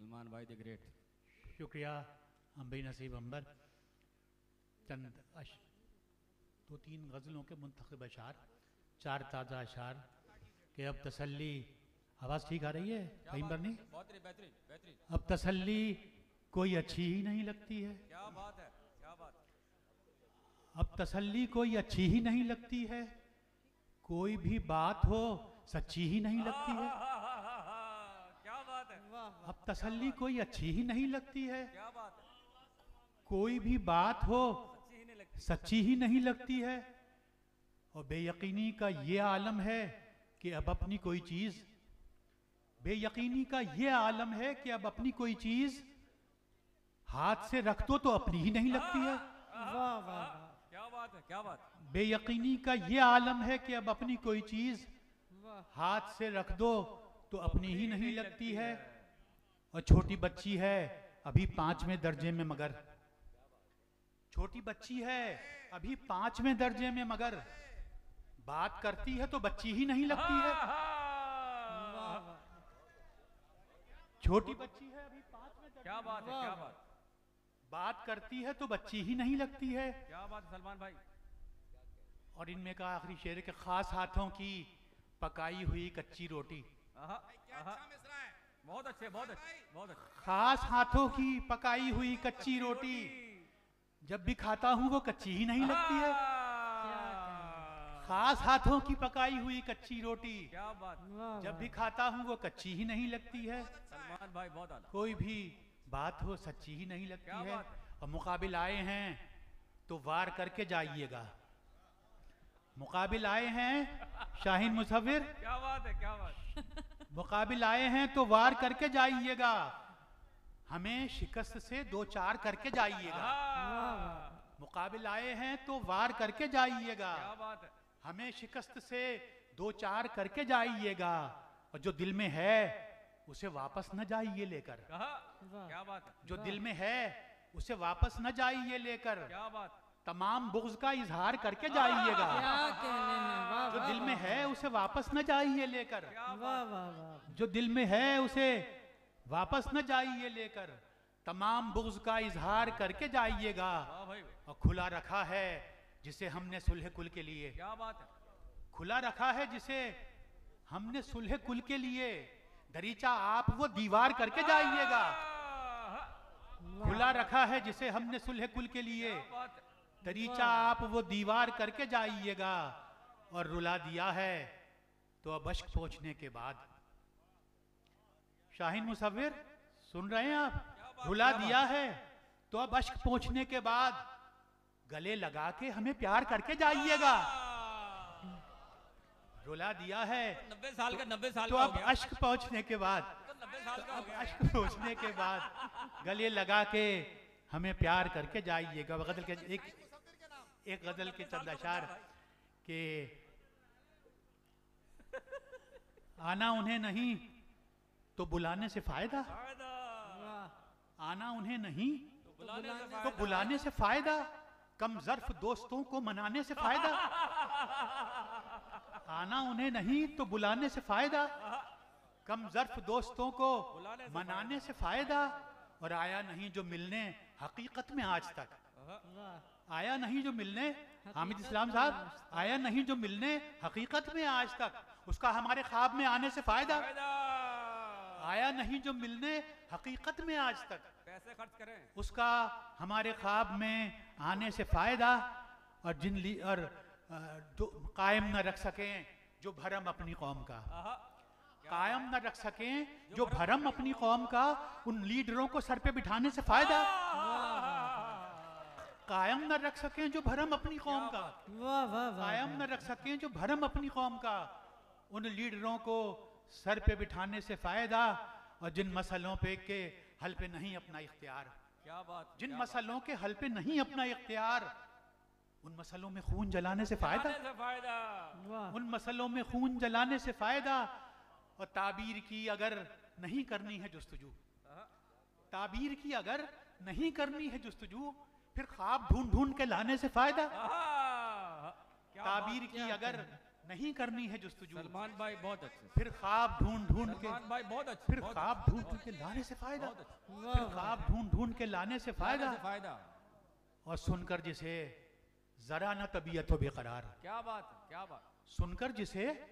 सलमान भाई the great. शुक्रिया अम्बी नसीब अंबर। चंद दो तीन गज़लों के मुंतखब अशार, चार ताज़ा अशार कि अब तसल्ली, आवाज़ ठीक आ रही है कहीं पर नहीं? बेहतरीन बेहतरीन। अब तसल्ली कोई अच्छी ही नहीं लगती है। क्या बात है, क्या बात है। अब तसल्ली कोई अच्छी ही नहीं लगती है, कोई भी बात हो सच्ची ही नहीं लगती है। क्या बात है, अब तसल्ली कोई अच्छी ही नहीं लगती है, क्या बात है। कोई भी बात हो सच्ची ही नहीं लगती। सच्ची ही नहीं लगती है। और बेयकीनी का ये आलम है कि अब अपनी कोई चीज़, बेयकीनी का ये आलम है कि अब अपनी कोई चीज़ हाथ से रख दो तो अपनी ही नहीं लगती है। वाह वाह, क्या बात है, क्या बात है। बेयकीनी का ये आलम है कि अब अपनी कोई चीज़ हाथ से रख दो तो अपनी ही नहीं लगती है। और छोटी बच्ची है अभी 5वें दर्जे में मगर, छोटी बच्ची है अभी 5वें दर्जे में मगर बात करती है तो बच्ची ही नहीं लगती है। छोटी बच्ची है अभी 5वें दर्जे क्या बात है, क्या बात, बात करती है तो बच्ची ही नहीं लगती है। क्या बात है सलमान भाई। और इनमें का आखिरी शेर के खास हाथों की पकाई हुई कच्ची रोटी, आहा, आहा, बहुत अच्छे, बहुत अच्छे, बहुत अच्छे। खास हाथों की पकाई हुई कच्ची रोटी जब भी खाता हूं वो कच्ची ही नहीं लगती है। खास हाथों की पकाई हुई कच्ची रोटी क्या बात, जब भी खाता हूं वो कच्ची ही नहीं लगती है। सलमान भाई बहुत आला। कोई भी बात हो सच्ची ही नहीं लगती क्या है। बात है। और मुकाबिल आए हैं तो वार करके जाइएगा। मुकाबिल आए हैं शाहीन मुसव्विर, क्या बात है, क्या बात। मुकाबिल आए हैं तो वार करके जाइएगा, हमें शिकस्त से दो चार करके जाइएगा। मुकाबिल आए हैं तो वार करके जाइएगा, क्या बात है। हमें शिकस्त से दो चार करके जाइएगा। और जो दिल में है उसे वापस न जाइए लेकर, कहा, क्या बात है, जो दिल में है उसे वापस न जाइए लेकर, क्या बात। तमाम बुग़्ज़ का इजहार करके जाइएगा। क्या कहने हैं, वाह जो दिल में है उसे वापस न जाइए लेकर, वाह वाह वाह, जो दिल में है उसे वापस न जाइए लेकर, तमाम बुग़्ज़ का इजहार करके जाइएगा। वाह भाई, और खुला रखा है जिसे हमने सुलह कुल के लिए, क्या बात है। खुला रखा है जिसे हमने सुलह कुल के लिए, दरीचा आप वो दीवार करके जाइएगा। खुला रखा है जिसे हमने सुलह कुल के लिए, क्या बात है। दरीचा आप वो दीवार करके जाइएगा। और रुला दिया है तो अब अश्क पहुंचने के बाद, शाहीन मुसव्विर सुन रहे हैं आप? रुला दिया है तो अब अश्क पहुंचने के बाद गले लगा के हमें प्यार करके जाइएगा। रुला दिया है 90 साल का, 90 साल तो का हो अब गया। अश्क पहुंचने के बाद, 90 साल का हो अब गया। अश्क पहुंचने के बाद गले लगा के हमें प्यार करके जाइएगा। गजल के एक गजल के चंद अशार के, आना उन्हें नहीं तो बुलाने से फायदा, आना उन्हें नहीं तो बुलाने से फायदा, कम ज़र्फ दोस्तों को मनाने से फायदा। आना उन्हें नहीं तो बुलाने से फायदा, कम ज़र्फ दोस्तों को मनाने से फायदा। और आया नहीं जो मिलने हकीकत में आज तक, आया नहीं जो मिलने, हामिद इस्लाम साहब, आया नहीं जो मिलने हकीकत में आज तक, उसका हमारे ख्वाब में आने से फायदा। आया नहीं जो मिलने हकीकत में आज तक, पैसे खर्च करें, उसका हमारे ख्वाब में आने से फायदा। और और जो कायम न रख सकें जो भरम अपनी कौम का, कायम न रख सकें जो भरम अपनी कौम का, उन लीडरों को सर पे बिठाने से फायदा। कायम न रख सकें जो भरम अपनी कौम का, वाह वाह वाह, कायम न रख सकें जो भरम अपनी कौम का, उन लीडरों को सर पे बिठाने से फायदा। और जिन मसलों पे के हल पे नहीं अपना इख्तियार, क्या बात, जिन मसलों के हल पे नहीं अपना इख्तियार, उन मसलों में खून जलाने से फायदा, फायदा। वाह उन मसलों में खून जलाने से फायदा। और ताबीर की अगर नहीं करनी है जुस्तजू, ताबीर की अगर नहीं करनी है जुस्तजू, फिर ख्वाब ढूंढ ढूंढ के लाने से फायदा। ताबीर की अगर नहीं करनी है जुस्तजू, सलमान भाई बहुत अच्छे, फिर ख्वाब ढूंढ ढूंढ के, सलमान भाई बहुत अच्छे, फिर बहुत ख्वाब ढूंढ ढूंढ के लाने से फायदा, बहुत अच्छे। फिर ख्वाब ढूंढ ढूंढ के लाने से फायदा, फायदा से फायदा। और सुनकर जिसे जरा न तबीयत हो बेकरार, क्या बात है, क्या बात। सुनकर जिसे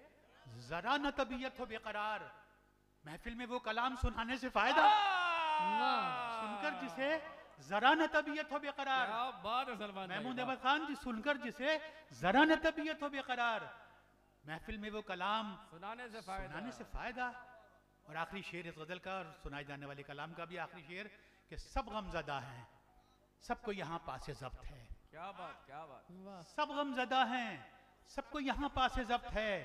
जरा न तबीयत हो बेकरार, महफिल में वो कलाम सुनाने से फायदा, सुनकर जिसे जरा न तबीयत हो बेकरार। क्या बात है सलमान भाई, महमूद वाह। अहमद खान जी, सुनकर जिसे जरा न तबीयत हो बेकरार, महफिल में वो कलाम सुनाने से फायदा, सुनाने से फायदा। और आखिरी शेर इस गजल का और सुनाए जाने वाले कलाम का भी आखिरी शेर कि सब गमजदा हैं, सबको यहाँ पासे जब्त है। क्या बात, क्या बात। सब गमजदा हैं, सबको यहाँ पासे जब्त है,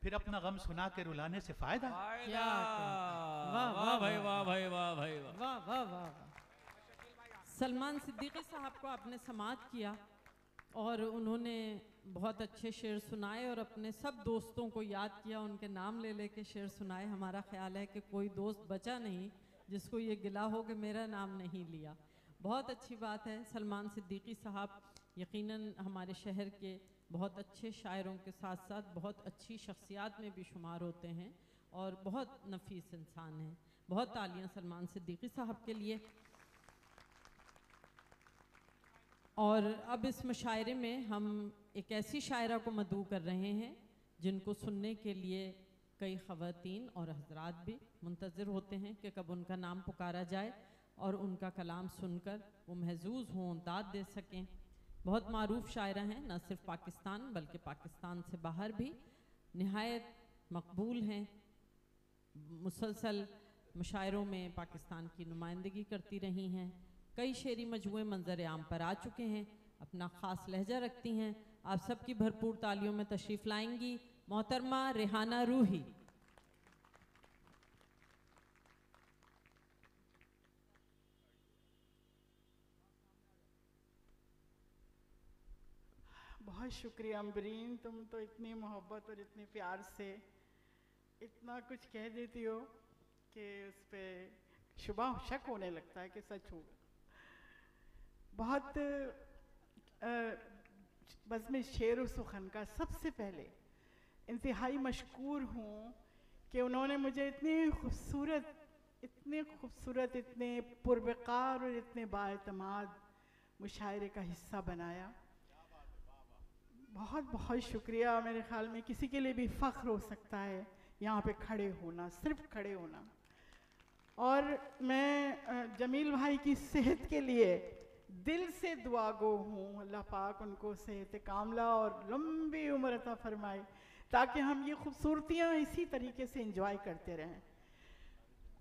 फिर अपना गम सुना के रुलाने से फायदा। फायदा। क्या कहते हैं। वाह, वाह वाह, भाई, वाह। वाह भाई, वाह भाई, वाह। वाह वाह वाह वाह। सलमान सिद्दीकी साहब को आपने समाअत किया और उन्होंने बहुत अच्छे शेर सुनाए और अपने सब दोस्तों को याद किया, उनके नाम ले लेके शेर सुनाए। हमारा ख्याल है कि कोई दोस्त बचा नहीं जिसको ये गिला हो कि मेरा नाम नहीं लिया। बहुत अच्छी बात है। सलमान सिद्दीकी साहब यकीनन हमारे शहर के बहुत अच्छे शायरों के साथ साथ बहुत अच्छी शख्सियात में भी शुमार होते हैं और बहुत नफीस इंसान हैं। बहुत तालियां सलमान सिद्दीकी साहब के लिए। और अब इस मुशायरे में हम एक ऐसी शायरा को मदऊ कर रहे हैं जिनको सुनने के लिए कई ख़वातीन और हजरात भी मुंतज़िर होते हैं कि कब उनका नाम पुकारा जाए और उनका कलाम सुनकर वो महजूज़ हों, दाद दे सकें। बहुत मारूफ शायरा हैं, न सिर्फ पाकिस्तान बल्कि पाकिस्तान से बाहर भी निहायत मकबूल हैं। मुसलसल मुशायरों में पाकिस्तान की नुमाइंदगी करती रही हैं। कई शेरी मजमूए मंजर आम पर आ चुके हैं, अपना ख़ास लहजा रखती हैं। आप सबकी भरपूर तालियों में तशरीफ़ लाएंगी मोहतरमा रेहाना रूही। बहुत शुक्रिया अम्बरीन, तुम तो इतनी मोहब्बत और इतने प्यार से इतना कुछ कह देती हो कि उस पर शुबा शक होने लगता है कि सच होगा। बहुत बज़्म शेर व सुखन का सबसे पहले इंतहाई मशकूर हूँ कि उन्होंने मुझे इतने खूबसूरत, इतने पुरवकार और इतने बाएतमाद मुशायरे का हिस्सा बनाया। बहुत बहुत शुक्रिया। मेरे ख्याल में किसी के लिए भी फ़ख्र हो सकता है यहाँ पे खड़े होना, सिर्फ खड़े होना। और मैं जमील भाई की सेहत के लिए दिल से दुआ गो हूँ, अल्लाह पाक उनको सेहत कामला और लंबी उम्र अता फरमाए ताकि हम ये खूबसूरतियाँ इसी तरीके से एंजॉय करते रहें।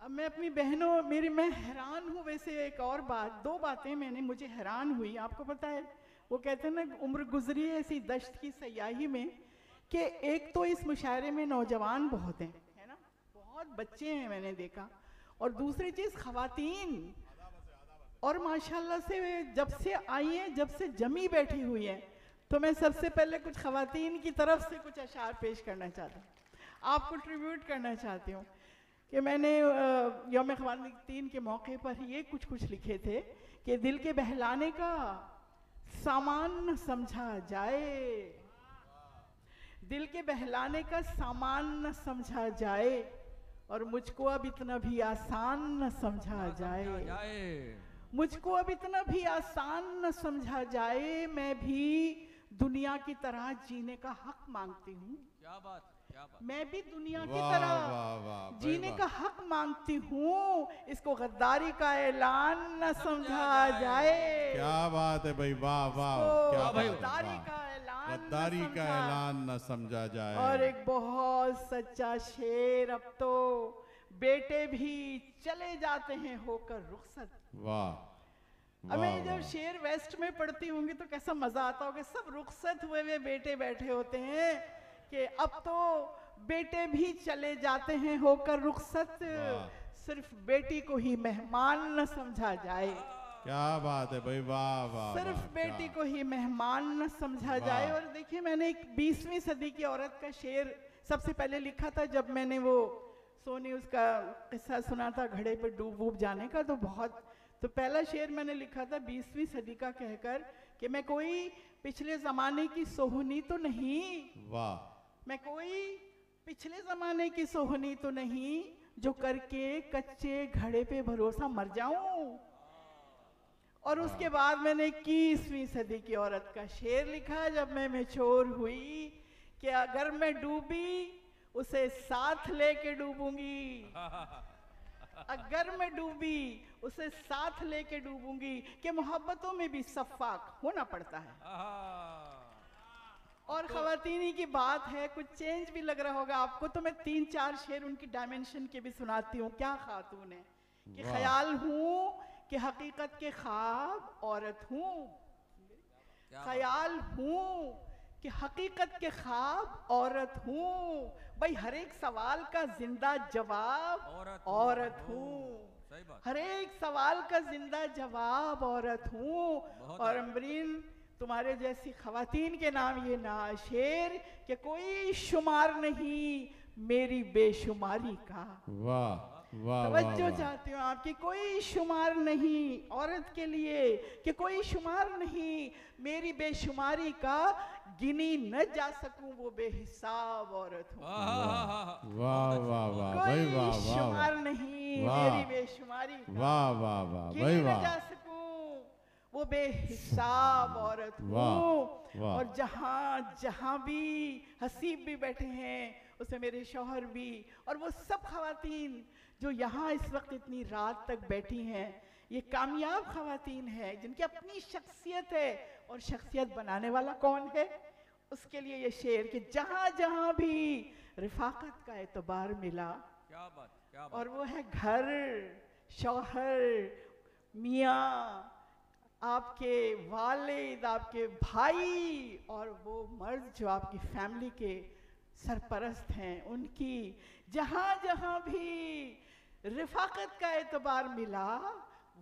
अब मैं अपनी बहनों, मैं हैरान हूँ। वैसे एक और बात, दो बातें मुझे हैरान हुई। आपको पता है वो कहते हैं ना, उम्र गुजरी है ऐसी दश्त की सयाही में, कि एक तो इस मुशायरे में नौजवान बहुत हैं, है ना, बहुत बच्चे हैं मैंने देखा, और दूसरी चीज़ ख़वातीन, और माशाल्लाह से जब से आई हैं, जब से जमी बैठी हुई हैं। तो मैं सबसे पहले कुछ ख़वातीन की तरफ से कुछ अशार पेश करना चाहती हूँ, आपको ट्रिब्यूट करना चाहती हूँ कि मैंने यौम ख़वातीन के मौके पर ये कुछ लिखे थे कि दिल के बहलाने का सामान न समझा जाए, दिल के बहलाने का सामान न समझा जाए, और मुझको अब इतना भी आसान न समझा जाए, मुझको अब इतना भी आसान न समझा जाए, मैं भी दुनिया की तरह जीने का हक मांगती हूँ। क्या बात, क्या बात। मैं भी दुनिया की तरह जीने का हक मांगती हूँ, इसको गद्दारी का ऐलान न समझा जाए। क्या बात है भाई, वाह वाह, क्या भाई, गद्दारी का ऐलान न समझा जाए। और एक बहुत सच्चा शेर, अब तो बेटे भी चले जाते हैं होकर रुखसत। वाह। अब मैं जब शेर वेस्ट में पढ़ती होंगी तो कैसा मजा आता होगा, सब रुखसत हुए हुए बेटे बैठे होते हैं कि अब तो बेटे भी चले जाते हैं होकर रुखसत, सिर्फ बेटी को ही मेहमान न समझा जाए। क्या बात है भाई, वाह वाह। सिर्फ बेटी को ही मेहमान न समझा जाए। और देखिए, मैंने एक 20वीं सदी की औरत का शेर सबसे पहले लिखा था जब मैंने वो सोनी उसका किस्सा सुना था घड़े पे डूब जाने का, तो पहला शेर मैंने लिखा था 20वीं सदी का कहकर कि मैं कोई पिछले जमाने की सोहनी तो नहीं, वाह, मैं कोई पिछले जमाने की सोहनी तो नहीं जो करके कच्चे घड़े पे भरोसा मर जाऊं। और उसके बाद मैंने 21वीं सदी की औरत का शेर लिखा जब मैं मैच्योर हुई कि अगर मैं डूबी उसे साथ लेके डूबूंगी, अगर मैं डूबी उसे साथ लेके डूबूंगी, कि मोहब्बतों में भी सफ़ाक होना पड़ता है। और खवातीनी की बात है, कुछ चेंज भी लग रहा होगा आपको, तो मैं 3-4 शेर उनकी डायमेंशन के भी सुनाती हूँ। क्या खातून है कि ख्याल हूँ कि हकीकत के ख्वाब औरत हूँ, ख्याल हूँ कि हकीकत के ख्वाब औरत हूँ, भाई हर एक सवाल का जिंदा जवाब औरत हूँ, हर एक सवाल का जिंदा जवाब औरत हूँ। और अम्बरीन तुम्हारे जैसी खवातीन के नाम ये ना शेर कि कोई शुमार नहीं मेरी बेशुमारी का। वाह वाह तवज्जो चाहती हूँ आपकी, कोई शुमार नहीं औरत के लिए, कि कोई शुमार नहीं मेरी बेशुमारी का, गिनी न जा सकूं वो बेहिसाब औरत हूँ। वाह वाह वाह भाई कोई वाह वाह शुमार नहीं मेरी बेशुमारी का, वाह वाह वाह गिनी भाई न वाह जा सकूं वो बेहिसाब औरत हूँ। वाह। और जहाँ जहाँ भी हसीब भी बैठे हैं उसमें मेरे शौहर भी, और वो सब खवातीन जो यहाँ इस वक्त इतनी रात तक बैठी हैं, ये कामयाब खवातीन हैं जिनकी अपनी शख्सियत है, और शख्सियत बनाने वाला कौन है? उसके लिए ये शेर कि जहाँ जहाँ भी रिफाकत का एतबार मिला, क्या बात और वो है घर, शौहर, मियाँ, आपके वालिद, आपके भाई, और वो मर्द जो आपकी फैमिली के सरपरस्त हैं, उनकी जहाँ जहाँ भी रिफाकत का एतबार मिला,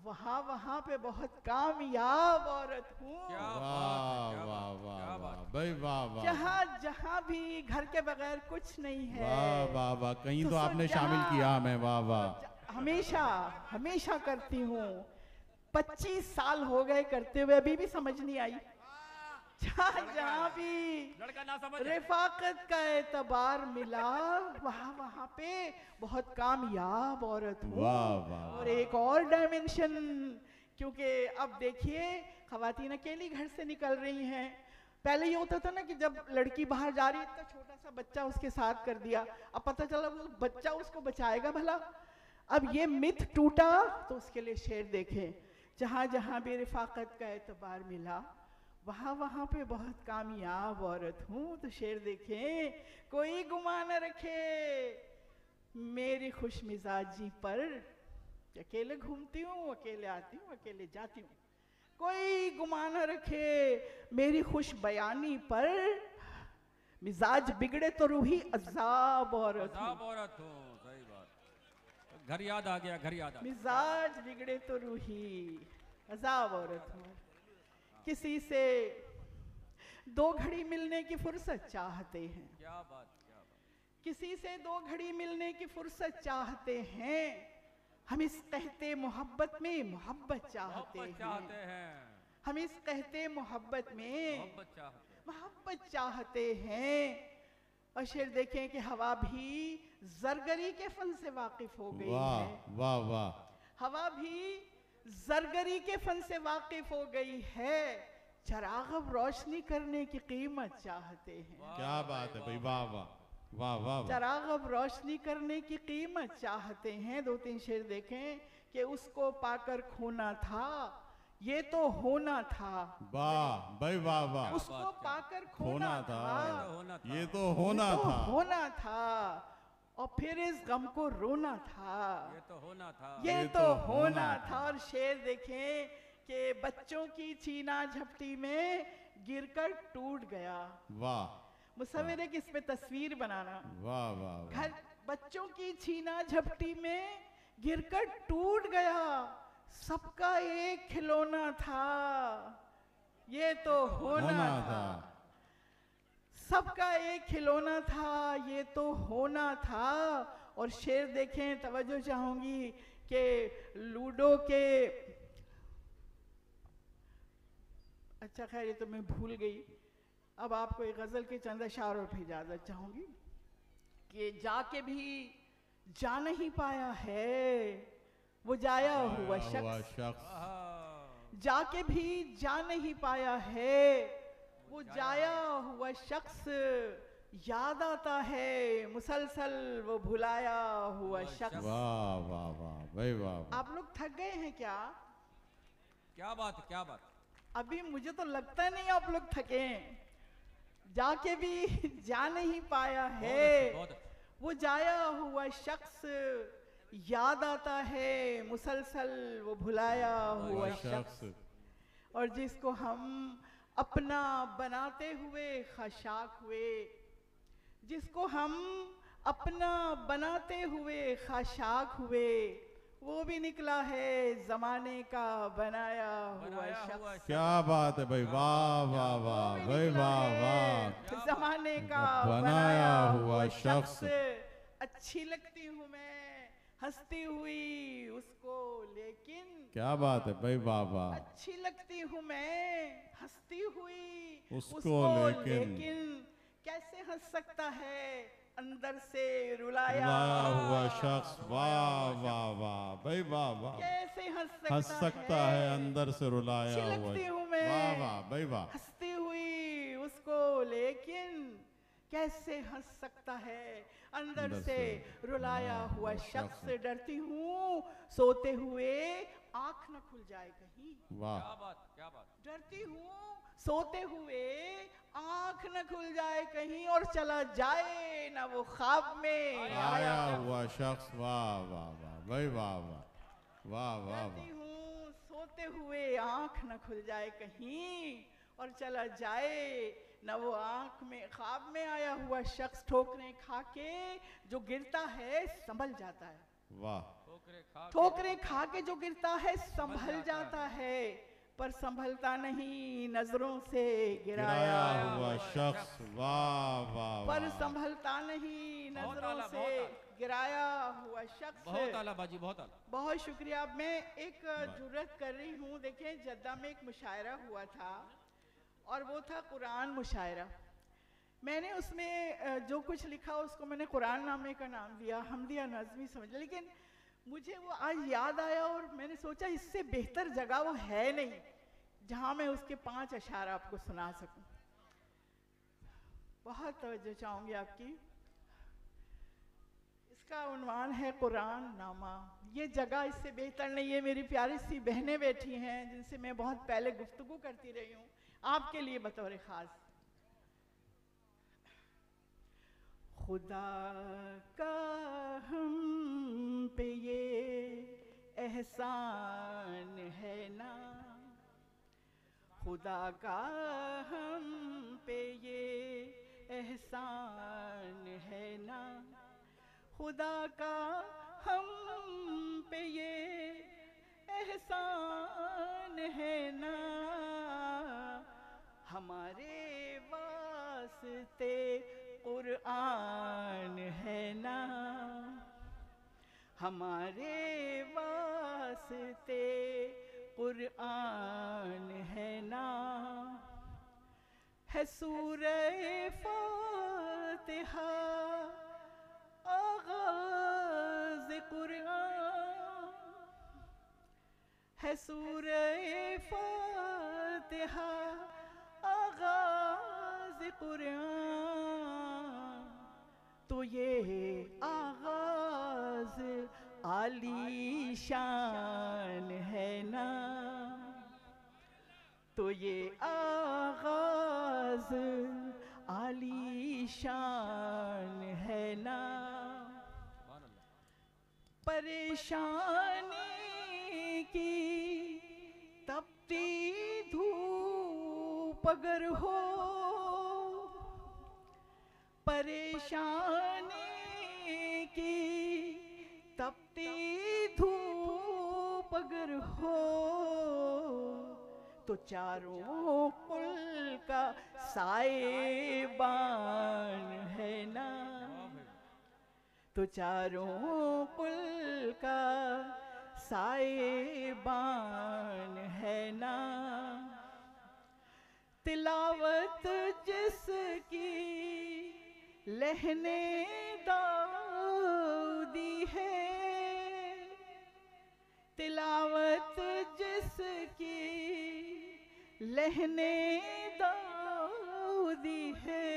वहाँ वहाँ पे बहुत कामयाब औरत हूँ। वाह वाह वाह वाह भाई वाह वाह। जहाँ जहाँ भी घर के बगैर कुछ नहीं है। वाह वाह वाह, कहीं तो आपने जहाँ- शामिल किया हमें। वाह वाह। हमेशा हमेशा करती हूँ, 25 साल हो गए करते हुए, अभी भी समझ नहीं आई। जहाँ भी लड़का ना समझ रिफाकत का एतबार मिला, वहाँ वहाँ पे बहुत कामयाब औरत हूँ। वाह वाह। और एक और डायमेंशन, क्योंकि अब देखिए खवातीन अकेली घर से निकल रही हैं। पहले ये होता था ना कि जब लड़की बाहर जा रही है, इतना छोटा सा बच्चा उसके साथ कर दिया, अब पता चला वो बच्चा उसको बचाएगा भला। अब ये मिथ टूटा, तो उसके लिए शेर देखें, जहाँ जहाँ भी रिफाकत का एतबार मिला, वहाँ वहाँ पे बहुत कामयाब औरत हूँ। तो शेर देखें, कोई गुमान न रखे मेरी खुश मिजाजी पर, अकेले घूमती हूँ, अकेले आती हूँ, अकेले जाती हूँ। कोई गुमान न रखे मेरी खुश बयानी पर, मिजाज बिगड़े तो रूही अजाब औरत हूँ। औरत हो, सही बात। घर याद आ गया, घर याद आ गया। मिजाज बिगड़े तो रूही अजाब औरत हूँ। किसी से 2 घड़ी मिलने की फुर्सत चाहते हैं, क्या बात, क्या बात। किसी से 2 घड़ी मिलने की फुर्सत चाहते हैं, हम इस कहते मोहब्बत में मोहब्बत चाहते हैं, हम इस कहते मोहब्बत में मोहब्बत चाहते हैं। और शेर देखें कि हवा भी जरगरी के फन से वाकिफ हो गई है। वाह वाह। हवा भी जरगरी के फन से वाकिफ हो गई है, चराग़ रोशनी करने की कीमत चाहते हैं। क्या बात है भाई, वाह वाह वाह वाह। चराग़ रोशनी करने की कीमत चाहते हैं। 2-3 शेर देखें कि उसको पाकर खोना था, ये तो होना था। वाह भाई वाह वाह। उसको पाकर खोना था, ये तो होना था। होना था, और फिर इस गम को रोना था, ये तो होना था, ये तो होना था। और शेर देखें कि बच्चों की छीना झपटी में गिरकर टूट गया। वाह। मुसव्विर एक इस पे तस्वीर बनाना। वाह वाह। घर बच्चों की छीना झपटी में गिरकर टूट गया, सबका एक खिलौना था, ये तो होना था। सबका एक खिलौना था, ये तो होना था। और शेर देखें, तवज्जो चाहूंगी कि लूडो के, अच्छा खैर ये तो मैं भूल गई, अब आपको एक गज़ल के चंद अशारों पर इजाज़त चाहूँगी कि जाके भी जा नहीं पाया है वो जाया हुआ शख्स, जाके भी जा नहीं पाया है वो जाया हुआ शख्स, याद आता है मुसलसल वो भुलाया हुआ शख्स। वाह वाह वाह भाई वाह। आप लोग थक गए हैं क्या? क्या बात है, क्या बात। अभी मुझे तो लगता नहीं आप लोग थके हैं। जाके भी जा नहीं पाया है बहुत अच्छे। वो जाया हुआ शख्स, याद आता है मुसलसल वो भुलाया हुआ शख्स। और जिसको हम अपना बनाते हुए खाशाक हुए, जिसको हम अपना बनाते हुए खाशाक हुए, वो भी निकला है जमाने का बनाया हुआ शख्स। क्या बात है भाई, वाह वाह वाह भाई, वाह वाह। जमाने का बनाया हुआ शख्स। अच्छी लगती हूँ मैं हंसती हुई उसको लेकिन, क्या बात है भाई, वाह वाह। अच्छी लगती हूँ मैं हंसती हुई उसको लेकिन कैसे हंस सकता है अंदर से रुलाया हुआ शख्स। वाह वाह वाह भाई, वाह वाह। कैसे हंस सकता है अंदर से रुलाया अच्छी हुआ। लगती हूँ मैं वाह वाह भाई वाह। हंसती हुई उसको लेकिन कैसे हंस सकता है अंदर से रुलाया हुआ शख्स। डरती हूँ सोते हुए आंख न खुल जाए कहीं। वाह, क्या बात, क्या बात। डरती हूँ सोते हुए आंख न खुल जाए कहीं और चला जाए ना वो ख्वाब में आया हुआ शख्स। वाह वाह वाह भाई, वाह वाह वाह वाह डरती वाह। हूँ सोते हुए आंख न खुल जाए कहीं और चला जाए न वो आंख में ख्वाब में आया हुआ शख्स। ठोकरें खा के जो गिरता है संभल जाता है। वाह। ठोकरें खा के जो गिरता है संभल जाता है, पर संभलता नहीं नजरों से गिराया हुआ शख्स। वाह वाह। पर संभलता नहीं नजरों से गिराया हुआ शख्स। बहुत आला बाजी, बहुत आला। बहुत शुक्रिया। मैं एक जुर्रत कर रही हूँ। देखें, जद्दा में एक मुशायरा हुआ था और वो था कुरान मुशायरा। मैंने उसमें जो कुछ लिखा उसको मैंने कुरान नामे का नाम दिया, हमदिया नज़मी समझ। लेकिन मुझे वो आज याद आया और मैंने सोचा इससे बेहतर जगह वो है नहीं जहाँ मैं उसके 5 अशार आपको सुना सकूं। बहुत तवज्जो चाहूँगी आपकी। इसका उन्वान है कुरान नामा। ये जगह इससे बेहतर नहीं है। मेरी प्यारी सी बहनें बैठी हैं जिनसे मैं बहुत पहले गुफ्तगू करती रही हूँ, आपके लिए बतौर खास। खुदा का हम पे ये एहसान है ना, खुदा का हम पे ये एहसान है ना, खुदा का हम पे ये एहसान है ना, हमारे वास्ते कुरान है ना, हमारे वास्ते कुरान है ना, है सूरह फातिहा आगाज़ कुरान, है सूरह फातिहा आगाज़ कुरान। तो ये आगाज़ आली शान है ना, तो ये आगाज़ आली शान है ना, परेशानी की तपती धूप अगर हो, परेशानी की तपती धूप अगर हो, तो चारों कुल का साएबान है ना, तो चारों कुल का साएबान है ना, तिलावत जिस लहने दाऊदी है, तिलावत जिसकी लहने दाऊदी है,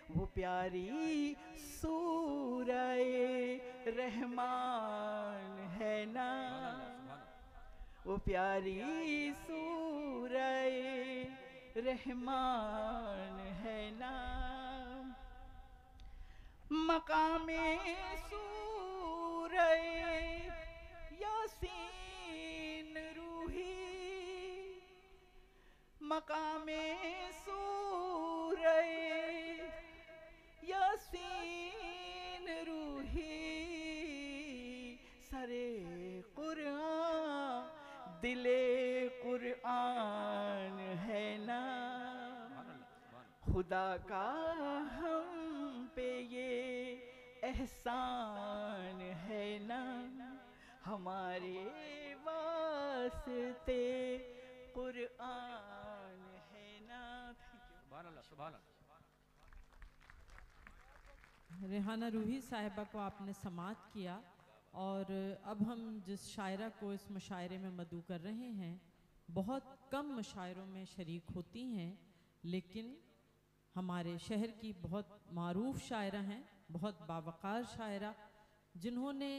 वो प्यारी सूरह रहमान है ना, वो प्यारी सूरह रहमान है ना। मकामे सूरह यासीन रूही, मकामे सूरह यासीन रूही, सरे कुरान दिले कुरान है ना, खुदा का हम पे ये एहसान है ना, हमारे वास्ते कुरान है ना। रेहाना रूही साहिबा को आपने समाअत किया, और अब हम जिस शायरा को इस मुशायरे में मदऊ कर रहे हैं, बहुत कम मुशायरों में शरीक होती हैं, लेकिन हमारे शहर की बहुत मारूफ शायरा हैं, बहुत बावकार शायरा, जिन्होंने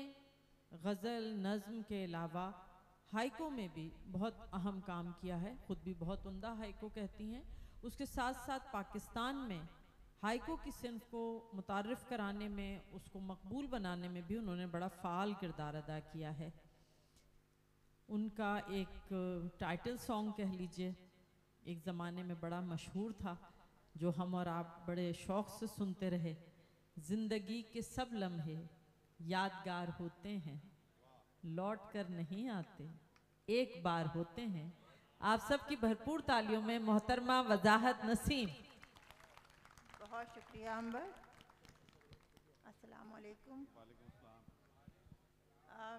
गज़ल नज़्म के अलावा हाइको में भी बहुत अहम काम किया है, ख़ुद भी बहुत उम्दा हाइको कहती हैं। उसके साथ साथ पाकिस्तान में हाइको की सिन्फ को मुतारिफ़ कराने में, उसको मकबूल बनाने में भी उन्होंने बड़ा फ़ाल किरदार अदा किया है। उनका एक टाइटल सॉन्ग कह लीजिए, एक ज़माने में बड़ा मशहूर था, जो हम और आप बड़े शौक़ से सुनते रहे। ज़िंदगी के सब लम्हे यादगार होते हैं, लौट कर नहीं आते, एक बार होते हैं। आप सबकी भरपूर तालियों में मोहतरमा वजाहत नसीम। बहुत शुक्रिया अंबर। अस्सलाम वालेकुम।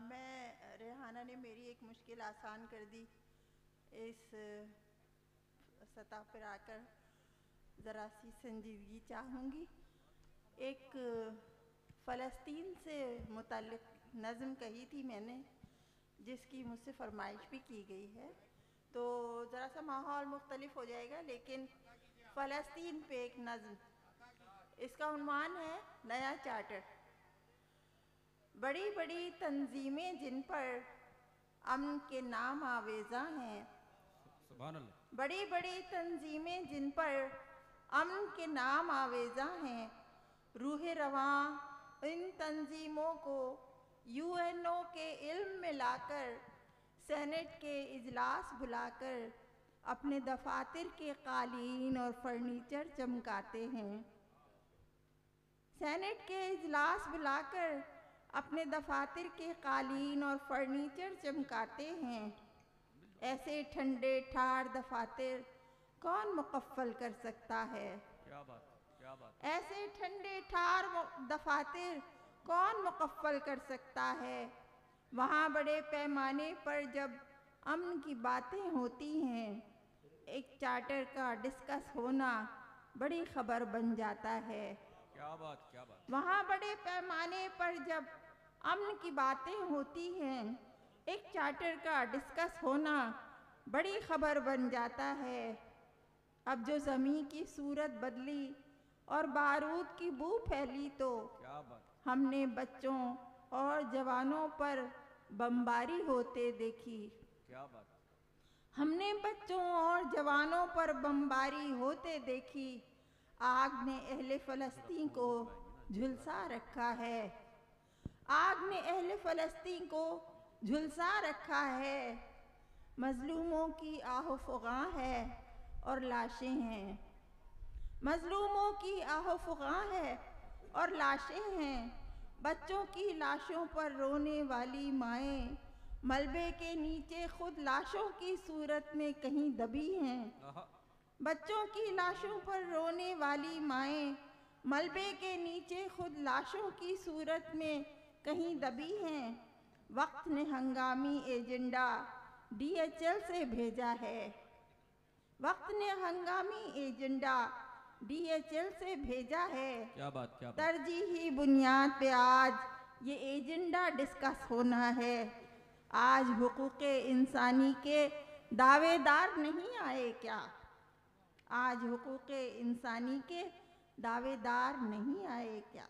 मैं रेहाना ने मेरी एक मुश्किल आसान कर दी। इस सतह पर आकर ज़रा सी संजीदगी चाहूँगी। एक फ़लस्तीन से मुताल्लिक़ नज़्म कही थी मैंने, जिसकी मुझसे फरमाइश भी की गई है, तो ज़रा सा माहौल मुख्तलिफ हो जाएगा, लेकिन फ़लस्तीन पे एक नज़्म। इसका उन्वान है नया चार्टर। बड़ी बड़ी तंजीमें जिन पर अमन के नाम आवेज़ा हैं, बड़ी बड़ी तंजीमें जिन पर अमन के नाम आवेज़ा हैं, रूह रवां इन तंजीमों को UNO के इल्म में लाकर, सेनेट के इजलास बुलाकर अपने दफातर के कालीन और फर्नीचर चमकाते हैं। सेनेट के इजलास बुलाकर अपने दफातर के कालीन और फर्नीचर चमकाते हैं। ऐसे ठंडे ठार दफातर कौन मुकफ्फल कर सकता है? क्या बात, क्या बात। ऐसे ठंडे ठार दफातर कौन मुकफ्फल कर सकता है? वहाँ बड़े पैमाने पर जब अमन की बातें होती हैं, एक चार्टर का डिस्कस होना बड़ी खबर बन जाता है। क्या बात, क्या बात। वहाँ बड़े पैमाने पर जब अमन की बातें होती हैं, एक चार्टर का डिस्कस होना बड़ी खबर बन जाता है। अब जो ज़मीं की सूरत बदली और बारूद की बू फैली, तो क्या बात। हमने बच्चों और जवानों पर बमबारी होते देखी। क्या बात। हमने बच्चों और जवानों पर बमबारी होते देखी। आग ने अहले फ़लस्तीन को झुलसा रखा है। आग ने अहले फ़लस्तीन को झुलसा रखा है। मज़लूमों की आहो फ़ुगां है और लाशें हैं। मज़लूमों की आहो फ़ुगां है और लाशें हैं। बच्चों की लाशों पर रोने वाली माएँ मलबे के नीचे खुद लाशों की सूरत में कहीं दबी हैं। बच्चों की लाशों पर रोने वाली माएँ मलबे के नीचे खुद लाशों की सूरत में कहीं दबी हैं। वक्त ने हंगामी एजेंडा DHL से भेजा है। वक्त ने हंगामी एजेंडा DHL से भेजा है। क्या बात, क्या बात। तरजीही बुनियाद पे आज ये एजेंडा डिस्कस होना है। आज हुकूक़े इंसानी के दावेदार नहीं आए क्या? आज हुकूक़े इंसानी के दावेदार नहीं आए क्या?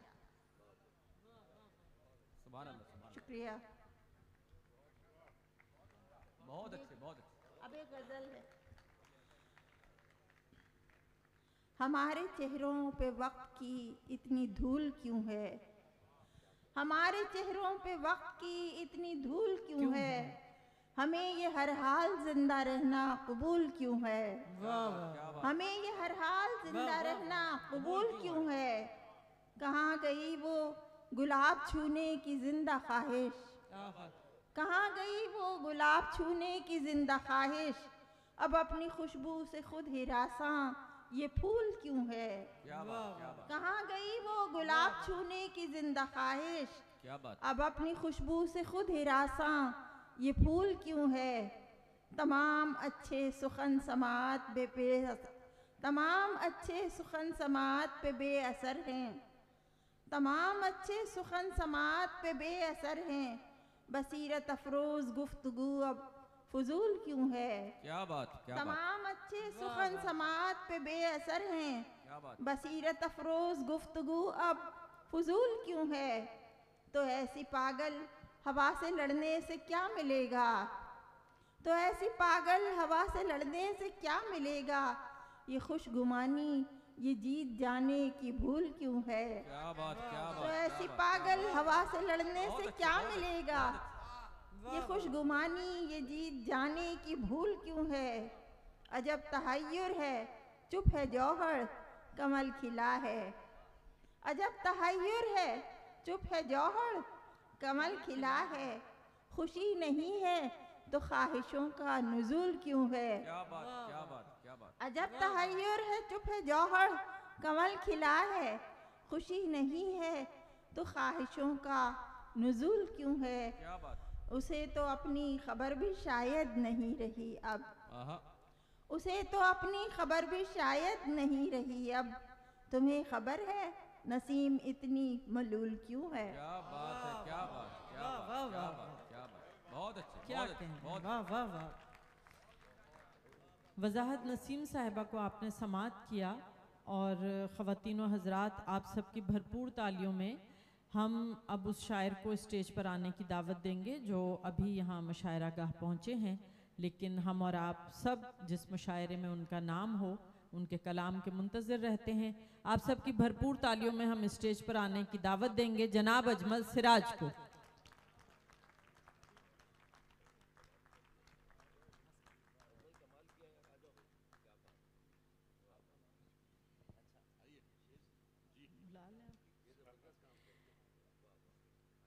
सुभान अल्लाह, सुभान अल्लाह। शुक्रिया। बहुत अच्छे, बहुत अच्छे। अब एक गज़ल है। हमारे चेहरों पे वक्त की इतनी धूल क्यों है? हमारे चेहरों पे वक्त की इतनी धूल क्यों है? हमें ये हर हाल जिंदा रहना कबूल क्यों है? हमें ये हर हाल जिंदा रहना कबूल क्यों है? कहाँ गई वो गुलाब छूने की जिंदा ख्वाहिश? कहाँ गई वो गुलाब छूने की जिंदा ख्वाहिश? अब अपनी खुशबू से खुद हिरासां ये फूल क्यों है? क्या बात, क्या बात। कहाँ गई वो गुलाब छूने की जिंदा ख्वाहिश? क्या बात। अब अपनी खुशबू से खुद हिरासां ये फूल क्यों है? तमाम अच्छे सुखन समात तमाम अच्छे सुखन समात पे बेअसर हैं। तमाम अच्छे सुखन समात पे बेअसर हैं। बसीरत अफरोज गुफ्तगू अब फजूल क्यों है? क्या बात, क्या बात। तमाम अच्छे सुखन समात पे बेअसर हैं। क्या बात। बसीरत अफरोज गुफ्तगू अब फजूल क्यों है? तो ऐसी पागल हवा से लड़ने से क्या मिलेगा? तो ऐसी पागल हवा से लड़ने से क्या मिलेगा? ये खुशगुमानी ये जीत जाने की भूल क्यों है? क्या बात, क्या बात। तो ऐसी पागल हवा से लड़ने से क्या मिलेगा? ये खुशगुमानी ये जीत जाने की भूल क्यों है? अजब तहय्युर है चुप है जौहर कमल खिला है। अजब तहय्युर है चुप है जौहर कमल खिला है। खुशी नहीं है तो ख्वाहिशों का नुज़ूल क्यों है? क्या बात, क्या बात, क्या बात। अजब तहय्युर है चुप है जौहर कमल खिला है। खुशी नहीं है तो ख्वाहिशों का नुज़ूल क्यों है? क्या बात। उसे तो अपनी खबर भी शायद नहीं रही अब। आहा। उसे तो अपनी खबर भी शायद नहीं रही अब। तुम्हें खबर है नसीम इतनी मलूल क्यों है? क्या बात है, क्या बात, क्या बात, क्या बात, क्या बात। बहुत अच्छे, क्या बहुत अच्छे, कहना, बहुत वाह वाह वाह। वजाहत नसीम साहिबा को आपने समात किया और ख़वातीन व हज़रात आप सबकी भरपूर तालियों में हम अब उस शायर को स्टेज पर आने की दावत देंगे जो अभी यहाँ मुशायरा गाह पहुँचे हैं। लेकिन हम और आप सब जिस मुशायरे में उनका नाम हो उनके कलाम के मुंतज़िर रहते हैं। आप सबकी भरपूर तालियों में हम स्टेज पर आने की दावत देंगे जनाब अजमल सिराज को।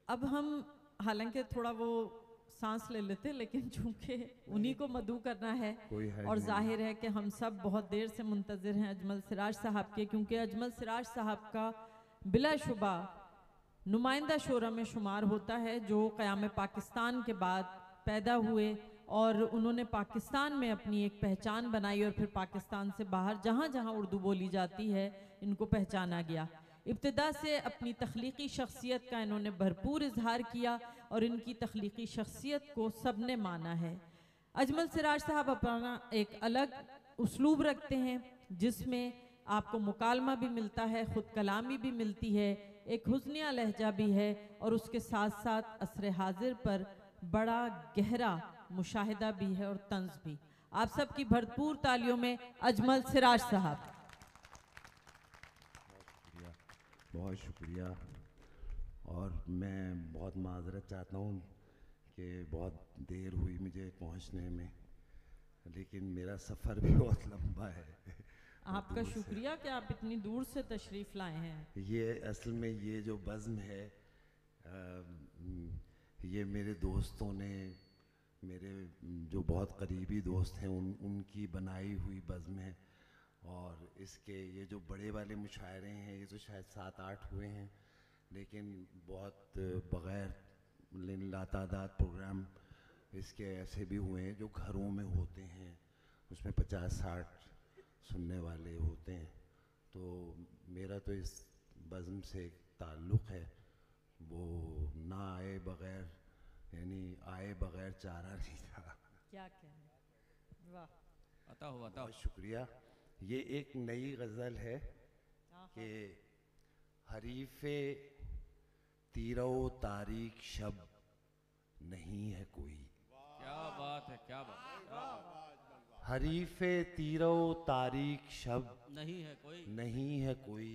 अब हम हालांकि थोड़ा वो सांस ले लेते लेकिन चूंकि उन्हीं को मदू करना है और जाहिर है कि हम सब बहुत देर से मुंतज़िर हैं अजमल सिराज साहब के, क्योंकि अजमल सिराज साहब का बिलाशुबा नुमाइंदा शोरा में शुमार होता है जो क़याम पाकिस्तान के बाद पैदा हुए और उन्होंने पाकिस्तान में अपनी एक पहचान बनाई और फिर पाकिस्तान से बाहर जहाँ जहाँ उर्दू बोली जाती है इनको पहचाना गया। इब्तिदा से अपनी तख्लीकी शख्सियत का इन्होंने भरपूर इजहार किया और इनकी तख्लीकी शख्सियत को सब ने माना है। अजमल सिराज साहब अपना एक अलग उसलूब रखते हैं जिसमें आपको मुकालमा भी मिलता है, खुद कलामी भी मिलती है, एक हुस्निया लहजा भी है और उसके साथ साथ असर हाजिर पर बड़ा गहरा मुशाहिदा भी है और तंज भी। आप सबकी भरपूर तालियों में अजमल सिराज साहब। बहुत शुक्रिया और मैं बहुत माजरत चाहता हूँ कि बहुत देर हुई मुझे पहुँचने में, लेकिन मेरा सफ़र भी बहुत लंबा है। आपका शुक्रिया कि आप इतनी दूर से तशरीफ़ लाए हैं। ये असल में ये जो बज़्म है ये मेरे दोस्तों ने, मेरे जो बहुत करीबी दोस्त हैं उनकी बनाई हुई बज़्म है और इसके ये जो बड़े वाले मुशायरे हैं ये तो शायद 7-8 हुए हैं, लेकिन बहुत बग़ैर लातादाद प्रोग्राम इसके ऐसे भी हुए हैं जो घरों में होते हैं, उसमें 50-60 सुनने वाले होते हैं। तो मेरा तो इस बज़्म से एक ताल्लुक़ है, वो ना आए बग़ैर, यानी आए बग़ैर चारा नहीं था। क्या कहने, वाह। अता हुआ बहुत शुक्रिया। ये एक नई गज़ल है कि हरीफ़े तीरो तारीख शब नहीं है कोई। क्या बात है, क्या बात है। हरीफ़े तीरो तारीख शब नहीं है कोई, नहीं है कोई,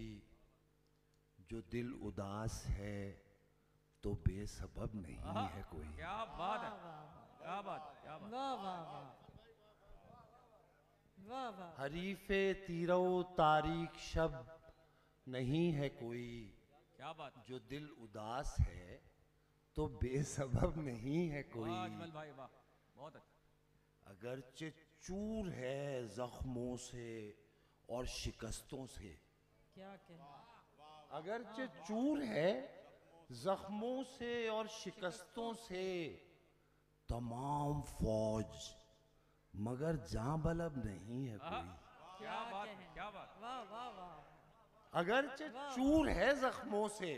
जो दिल उदास है तो बेसबब नहीं है कोई। क्या बात है, क्या बात, क्या बात। वाह वाह वाह वाह वाह। हरीफ़े तीरो तारीख शब नहीं है कोई, क्या बात। जो दिल उदास है तो बेसबब नहीं है कोई। वाह अजमल भाई, वाह, बहुत अच्छा। अगरचे चूर है जख्मों से और शिकस्तों से, क्या कहने, अगरचे चूर है जख्मों से और शिकस्तों से, तमाम फौज मगर जां बलब नहीं है कोई। क्या बात है, क्या बात। वाह वाह वाह। अगरचे चूर है जख्मों से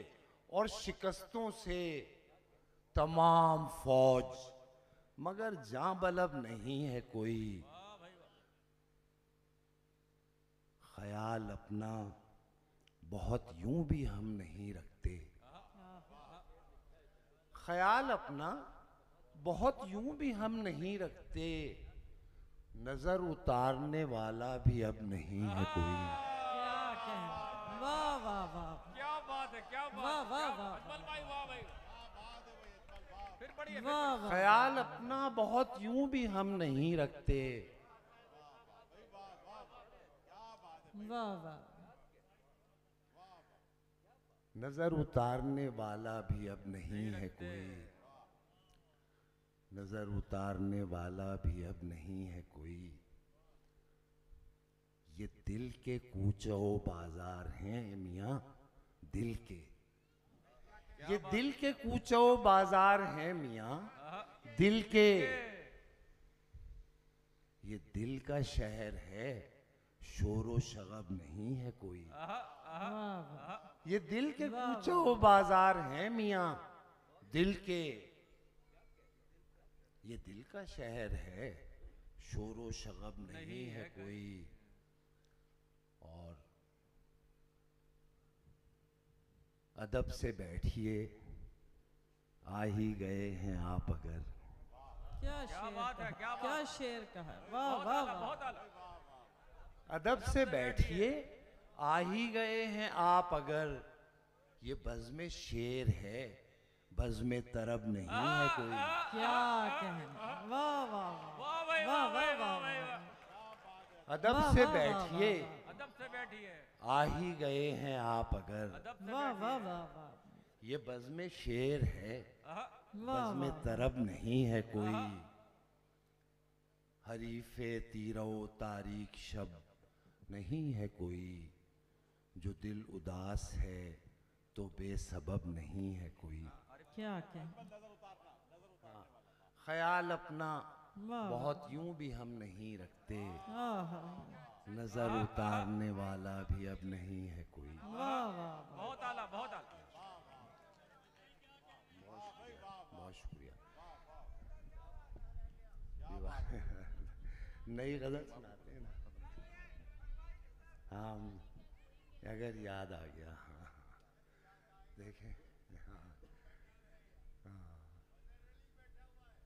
और शिकस्तों से, तमाम फौज मगर जां बलब नहीं है कोई। ख्याल अपना बहुत यूं भी हम नहीं रखते, ख्याल अपना बहुत यूं भी हम नहीं रखते, नजर उतारने वाला भी अब नहीं है कोई। क्या कहने, वाह वाह वाह। क्या बात है, क्या बात। वाह वाह वाह। अजमल भाई, वाह भाई। फिर बढ़िए, वाह वाह। ख्याल अपना बहुत यूं भी हम नहीं रखते, वाह वाह। नजर उतारने वाला भी अब नहीं है कोई, नजर उतारने वाला भी अब नहीं है कोई। ये दिल के कूचो बाजार हैं मियाँ, दिल के, ये दिल के कूचो बाजार हैं मियाँ, दिल के, ये दिल का शहर है, शोरो शगब नहीं है कोई। ये दिल के कूचो बाजार हैं मियाँ, दिल के, ये दिल का शहर है, शोरो शगब नहीं है कोई। और अदब से बैठिए, आ ही गए हैं आप अगर। क्या शेर बात है, कहा, क्या बात। क्या शेर कहा, वाह बहुत वाह आला, वाह। बहुत आला। अदब से बैठिए, आ ही गए हैं आप अगर, ये बज़्म शेर है, बज़्म तरब नहीं है कोई। क्या कहने, वाह वाह वाह। वाह भाई, वाह वाह भाई, वाह वाह भाई, वाह। वाह। अदब वाह, से वाह, बैठिए, वाह, अदब से बैठिए, आ ही गए हैं आप अगर, अदब से वाह वाह बैठिए। वाह वाह। ये बज़्म शेर है, आहा, वाह बज़्म वाह। तरब नहीं है कोई। हरीफ़े तीरो तारीख शब नहीं है कोई, जो दिल उदास है तो बेसबब नहीं है कोई। क्या कहने, ख्याल अपना वाह बहुत यूं भी हम नहीं रखते, आहा, नजर उतारने वाला भी अब नहीं है कोई। वाह वाह वाह। बहुत आला, बहुत आला। बहुत शुक्रिया। नई गजल सुनाते हैं ना, हाँ, अगर याद आ गया। हाँ, देखें, हाँ, हाँ,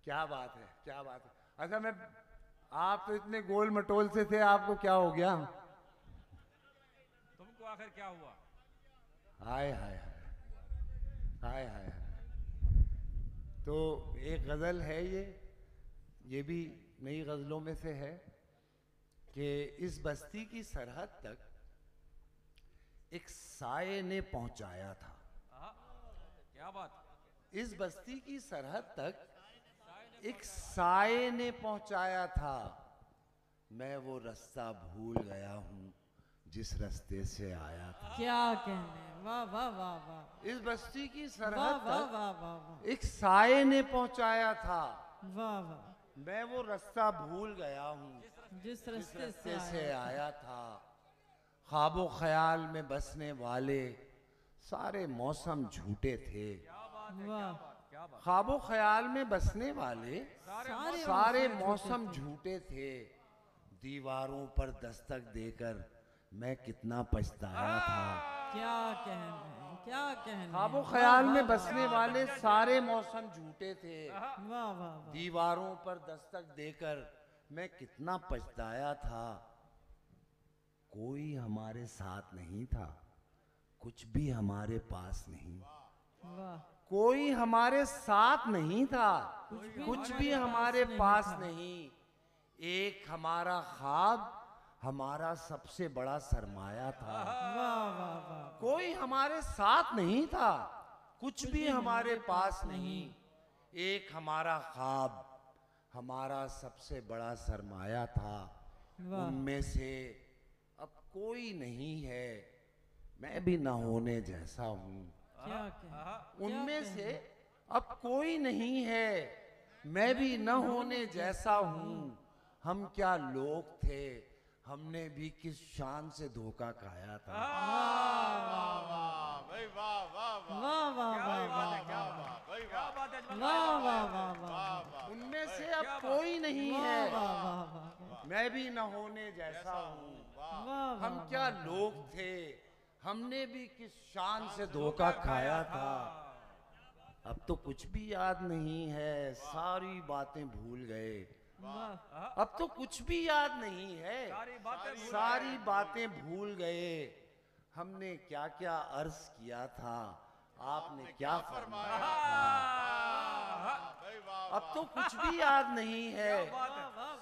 क्या बात है, क्या बात है। अच्छा, मैं, आप तो इतने गोल मटोल से थे, आपको क्या हो गया? तुमको आखिर क्या हुआ? हाय हाय हाय हाय हाय हाय। तो एक गज़ल है, ये भी नई गज़लों में से है कि इस बस्ती की सरहद तक एक साये ने पहुंचाया था। आहा, क्या बात। इस बस्ती की सरहद तक एक साये ने पहुंचाया था, मैं वो रास्ता भूल गया हूँ जिस रास्ते से आया था। क्या कहने, वाह वाह वाह वाह। इस बस्ती की वाह सरहद वाह तक वाह वाह वाह। एक साये ने पहुंचाया था, वाह वाह। मैं वो रास्ता भूल गया हूँ जिस जिस रास्ते रास्ते से से आया। आया था। ख्वाबो ख्याल में बसने वाले सारे मौसम झूठे थे। वाह, ख्वाबो ख्याल में बसने वाले सारे मौसम झूठे थे। दीवारों पर दस्तक देकर मैं कितना पछताया था। क्या कहना, क्या कहना। ख्वाबो ख्याल में बसने वाले सारे मौसम झूठे थे। वाह वाह वाह। दीवारों पर दस्तक देकर मैं कितना पछताया था। कोई हमारे साथ नहीं था, कुछ भी हमारे पास नहीं। वाह, कोई हमारे साथ नहीं था, कुछ भी हमारे पास नहीं। एक हमारा ख्वाब हमारा सबसे बड़ा सरमाया था। वाह वाह वाह। कोई हमारे साथ नहीं था, कुछ भी हमारे पास नहीं। एक हमारा ख्वाब हमारा सबसे बड़ा सरमाया था। वाह। उनमें से अब कोई नहीं है, मैं भी न होने जैसा हूँ। क्या कहना। उनमें से अब कोई नहीं है, मैं भी न होने जैसा हूँ। हम क्या लोग थे, हमने भी किस शान से धोखा खाया था। वाह वाह वाह वाह वाह वाह। उनमें से अब कोई नहीं है, वाह वाह वाह। मैं भी न होने जैसा हूँ। वाह हम क्या लोग थे, हमने भी किस शान से धोखा खाया था। अब तो कुछ भी याद नहीं है, सारी बातें भूल गए। वाह। अब तो कुछ भी याद नहीं है, सारी बातें भूल गए। हमने क्या क्या अर्ज किया था, आपने क्या फरमाया था। अब तो कुछ भी याद नहीं है,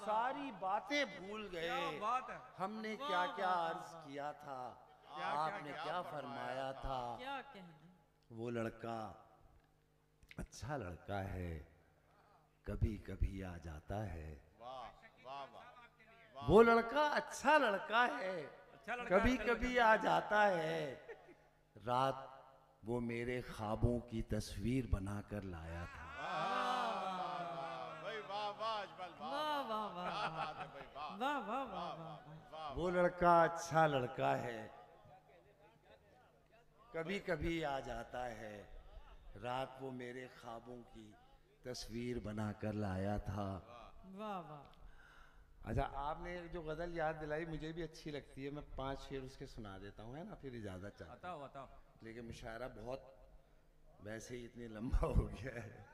सारी बातें भूल गए। हमने क्या क्या अर्ज किया था, आपने क्या फरमाया था। क्या कहना। वो लड़का अच्छा लड़का है, कभी कभी आ जाता है। वो लड़का अच्छा लड़का है, कभी कभी आ जाता है। रात वो मेरे ख्वाबों की तस्वीर बनाकर लाया था। वाह वाह वाह वाह वाह वाह। वो लड़का अच्छा लड़का है, कभी कभी आ जाता है। रात वो मेरे ख्वाबों की तस्वीर बनाकर लाया था। वाह वाह। अच्छा, आपने जो गजल याद दिलाई मुझे भी अच्छी लगती है। मैं 5 शेर उसके सुना देता हूँ, है ना, फिर इजाजत चाहता हूँ। बताओ बताओ। लेकिन मुशायरा बहुत वैसे ही इतनी लंबा हो गया है।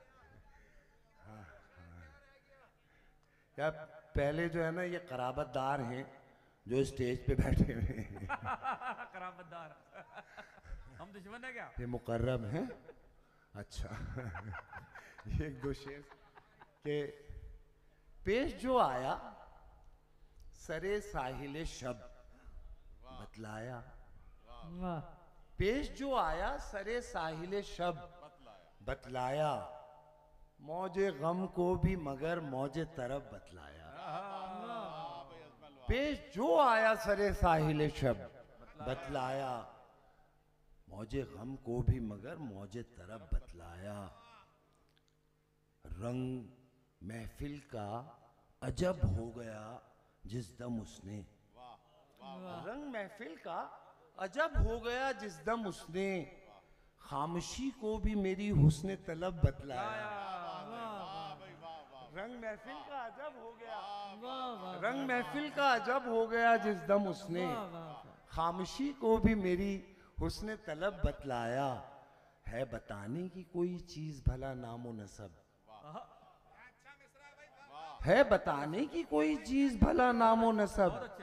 हाँ हाँ। या पहले जो है ना, ये कराबतदार हैं जो स्टेज पे बैठे हुए हैं। कराबतदार हम दुश्मन है क्या? ये मुकर्रम है। अच्छा। ये 1-2 शेर के पेश जो आया, सरे साहिल शब बतलाया। वाह। पेश जो आया, सरे साहिल शब बतलाया। मौजे गम को भी मगर मौजे तरफ बतलाया। पेश जो आया, सरे साहिल शब बतलाया। मौजे गम को भी मगर मौजे तरफ बतलाया। रंग महफिल का अजब हो गया जिस दम उसने। रंग महफिल का अजब हो गया जिस दम उसने। खामोशी को भी मेरी हुस्न तलब बतलाया। रंग महफिल का अजब हो गया, रंग महफिल का अजब हो गया जिस दम उसने। खामोशी को भी मेरी हुस्न तलब बतलाया। है बताने की कोई चीज भला नामो नसब। है बताने की कोई चीज भला नामो नसब।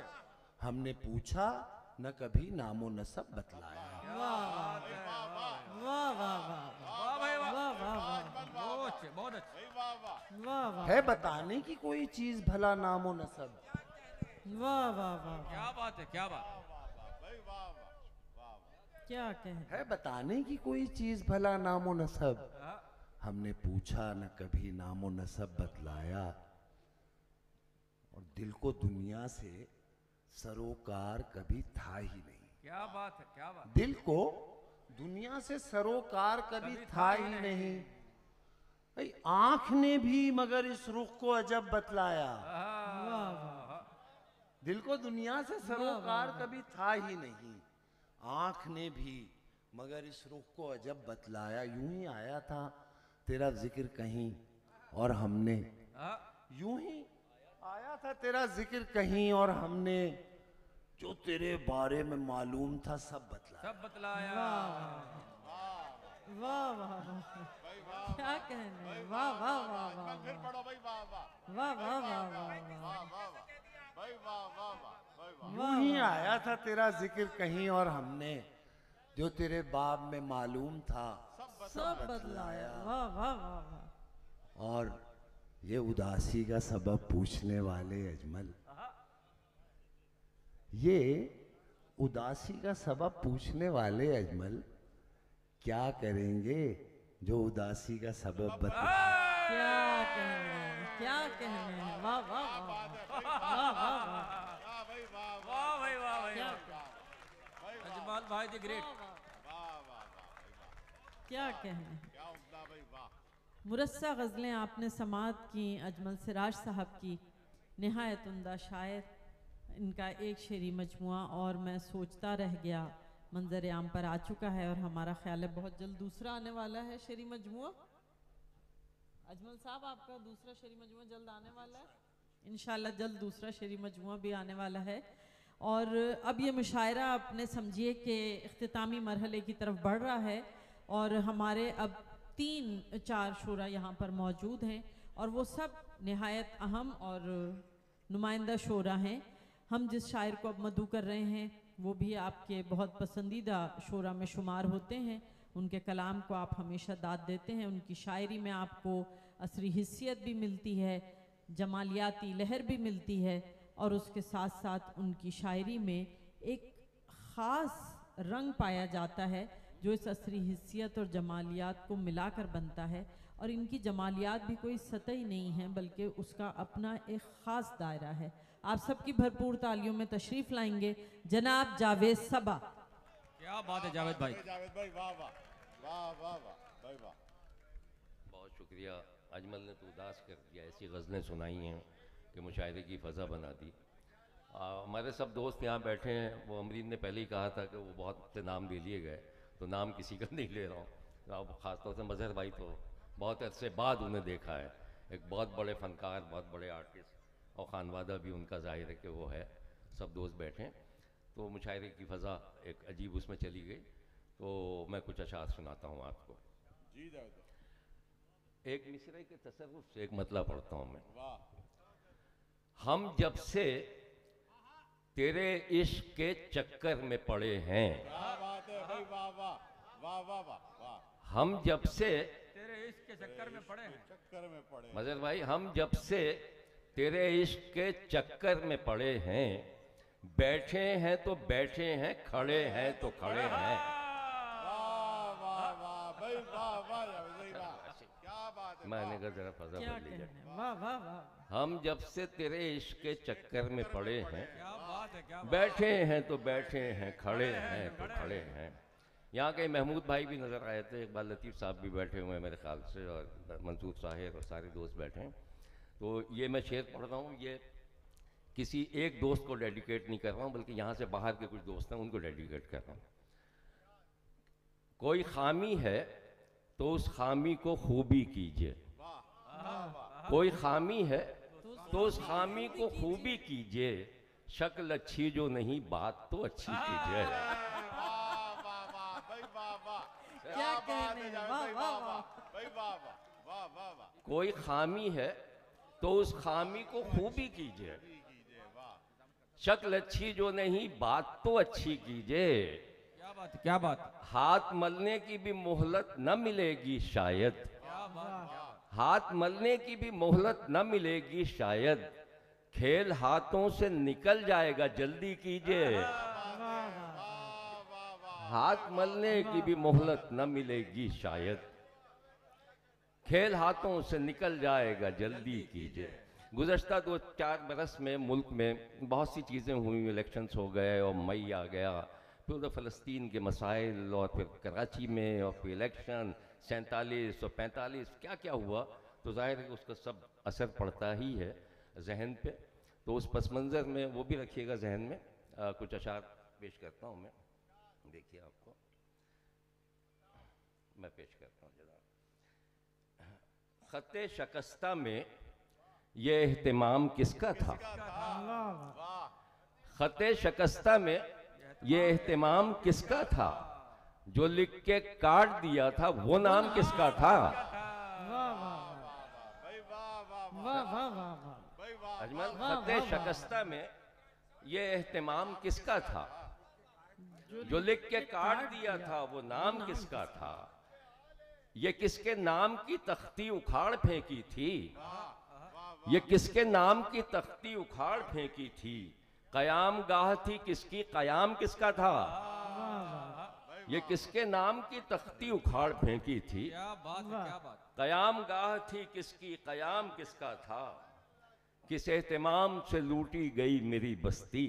हमने पूछा न कभी नामो नसब बतलाया। वाह वाह वाह भाई वाह। वाह वाह बहुत अच्छे, बहुत अच्छे। वाह वाह। है बताने की कोई चीज भला नामो नसब। वाह वाह वाह। क्या बात है, क्या बात। क्या कहना। है बताने की कोई चीज भला नामो नसब। हमने पूछा न कभी नामो नसब बतलाया। और दिल को दुनिया से सरोकार कभी था ही नहीं। क्या बात है, क्या बात। दिल को दुनिया से सरोकार कभी था ही नहीं। भाई आंख ने भी मगर इस रुख को अजब बतलाया। दिल को दुनिया से सरोकार कभी था ही नहीं, आंख ने भी मगर इस रुख को अजब बतलाया। यूं ही आया था तेरा जिक्र कहीं और हमने, यूं ही आया था तेरा जिक्र कहीं और हमने, जो तेरे बारे में मालूम था सब बतलाया। वाह वाह वाह, क्या कहने, वाह वाह वाह वाह, फिर पढ़ो भाई, वाह वाह वाह वाह वाह वाह, वाह वाह भाई, वाह वाह वाह। यूं ही आया था तेरा जिक्र कहीं और हमने, जो तेरे बाब में मालूम था सब बदलाया। वाह वाह वाह वाह। और ये उदासी का सबब पूछने वाले अजमल, ये उदासी का सबब पूछने वाले अजमल, क्या करेंगे जो उदासी का सबब बता। क्या कहने, क्या कहने, वाह वाह वाह वाह वाह वाह भाई, वाह भाई, अजमल भाई द ग्रेट। क्या कहने। मुरस्सा गज़लें आपने समात की अजमल सिराज साहब की, निहायत उम्दा शायर, इनका एक शेरी मजमुआ और मैं सोचता रह गया मंजर आम पर आ चुका है और हमारा ख्याल है बहुत जल्द दूसरा आने वाला है शेरी मजमुआ। अजमल साहब आपका दूसरा शेरी मजमुआ जल्द आने वाला है, इंशाल्लाह जल्द दूसरा शेरी मजमुआ भी आने वाला है। और अब ये मुशायरा अपने समझिए कि इख्तितामी मरहले की तरफ बढ़ रहा है और हमारे अब 3-4 शोरा यहाँ पर मौजूद हैं और वो सब निहायत अहम और नुमाइंदा शोरा हैं। हम जिस शायर को अब मदू कर रहे हैं वो भी आपके बहुत पसंदीदा शोरा में शुमार होते हैं। उनके कलाम को आप हमेशा दाद देते हैं, उनकी शायरी में आपको असरी हिस्सियत भी मिलती है, जमालियाती लहर भी मिलती है और उसके साथ साथ उनकी शायरी में एक ख़ास रंग पाया जाता है जो इस असरी हिस्सियत और जमालियात को मिलाकर बनता है। और इनकी जमालियात भी कोई सतही नहीं है बल्कि उसका अपना एक ख़ास दायरा है। आप सबकी भरपूर तालियों में तशरीफ़ लाएंगे जनाब जावेद सबा। क्या बात है जावेद भाई, जावेद भाई, वाह वाह वाह वाह वाह भाई वाह। बहुत शुक्रिया। अजमल ने तो उदास कर दिया, ऐसी गज़लें सुनाई हैं कि मुशायरे की फ़ज़ा बना दी। हमारे सब दोस्त यहाँ बैठे हैं, वो अमरीन ने पहले ही कहा था कि वो बहुत से नाम ले लिए गए, तो नाम किसी का नहीं ले रहा हूँ। अब ख़ासतौर से मज़हर भाई तो बहुत अरसे बाद उन्हें देखा है, एक बहुत बड़े फ़नकार, बहुत बड़े आर्टिस्ट, और ख़ानवादा भी उनका ज़ाहिर है कि वो है। सब दोस्त बैठे हैं तो मुशायरे की फ़ज़ा एक अजीब उसमें चली गई। तो मैं कुछ अशार सुनाता हूँ आपको। जी जावेद, एक मिसरे के तसर्रुफ से एक मतलब पढ़ता हूँ मैं। वाह। हम जब से तेरे इश्क के चक्कर में पड़े हैं, क्या बात है भाई, वाह वाह वाह वाह वाह वाह। हम जब से तेरे इश्क के चक्कर में पड़े हैं। चक्कर में पड़े। मजर भाई, हम जब से तेरे इश्क के चक्कर में पड़े हैं, बैठे हैं तो बैठे हैं, खड़े हैं तो खड़े हैं। वाह वाह वाह भाई, वाह वाह जावेद भाई, वाह। क्या बात है। मैंने कहा जरा फजा क्या बदली जाए। कहने, वाह वाह वाह। हम जब से तेरे इश्क के चक्कर में पड़े हैं, क्या बात है, क्या बात बैठे हैं तो बैठे हैं, खड़े हैं तो खड़े हैं। यहाँ के महमूद भाई भी नज़र आए थे, इकबाल लतीफ़ साहब भी बैठे हुए हैं मेरे ख्याल से, और मंसूर साहिर और सारे दोस्त बैठे हैं। तो ये मैं शेर पढ़ रहा हूँ, ये किसी एक दोस्त को डेडिकेट नहीं कर रहा हूँ बल्कि यहाँ से बाहर के कुछ दोस्त हैं उनको डेडिकेट कर रहा हूँ। कोई खामी है तो उस खामी को खूबी कीजिए, कोई खामी है तो उस खामी को खूबी कीजिए, शक्ल अच्छी जो नहीं बात तो अच्छी कीजिए। क्या कहने, वाह वाह वाह। भाई वाह वाह वाह वाह वाह। कोई खामी है तो उस खामी को खूबी कीजिए, शक्ल अच्छी जो नहीं बात तो अच्छी कीजिए। क्या बात है, क्या बात। हाथ मलने की भी मोहलत न मिलेगी शायद, क्या बात। हाथ मलने की भी मोहलत न मिलेगी शायद, खेल हाथों से निकल जाएगा जल्दी कीजिए। हाथ मलने की भी मोहलत न मिलेगी शायद, खेल हाथों से निकल जाएगा जल्दी कीजिए। गुज़श्ता 2-4 बरस में मुल्क में बहुत सी चीज़ें हुई, इलेक्शंस हो गए और मई आ गया, फिर उधर फ़लस्तीन के मसाइल और फिर कराची में और फिर इलेक्शन 47 और 45 क्या क्या हुआ, तो ज़ाहिर है कि उसका सब असर पड़ता ही है जहन पे। तो उस पस मंज़र में वो भी रखिएगा जहन में। कुछ अशार पेश करता हूँ मैं, देखिए आपको मैं पेश करता हूँ जरा। खत्ते शकस्ता में ये एहतिमाम किसका था? खत्ते शकस्ता में ये एहतिमाम किसका था? जो लिख के काट दिया था वो नाम किसका था? अजमल, खत्ते शकस्ता में ये एहतिमाम किसका था? जो लिख के काट दिया था वो नाम किसका था? ये किसके नाम की तख्ती उखाड़ फेंकी थी? ये किसके नाम की तख्ती उखाड़ फेंकी थी? कयाम गाह थी किसकी? कयाम किसका था? ये किसके नाम की तख्ती उखाड़ फेंकी थी? क्या बात है, क्या बात। कयाम गाह थी किसकी? कयाम किसका था? किस एहतिमाम से लूटी गई मेरी बस्ती?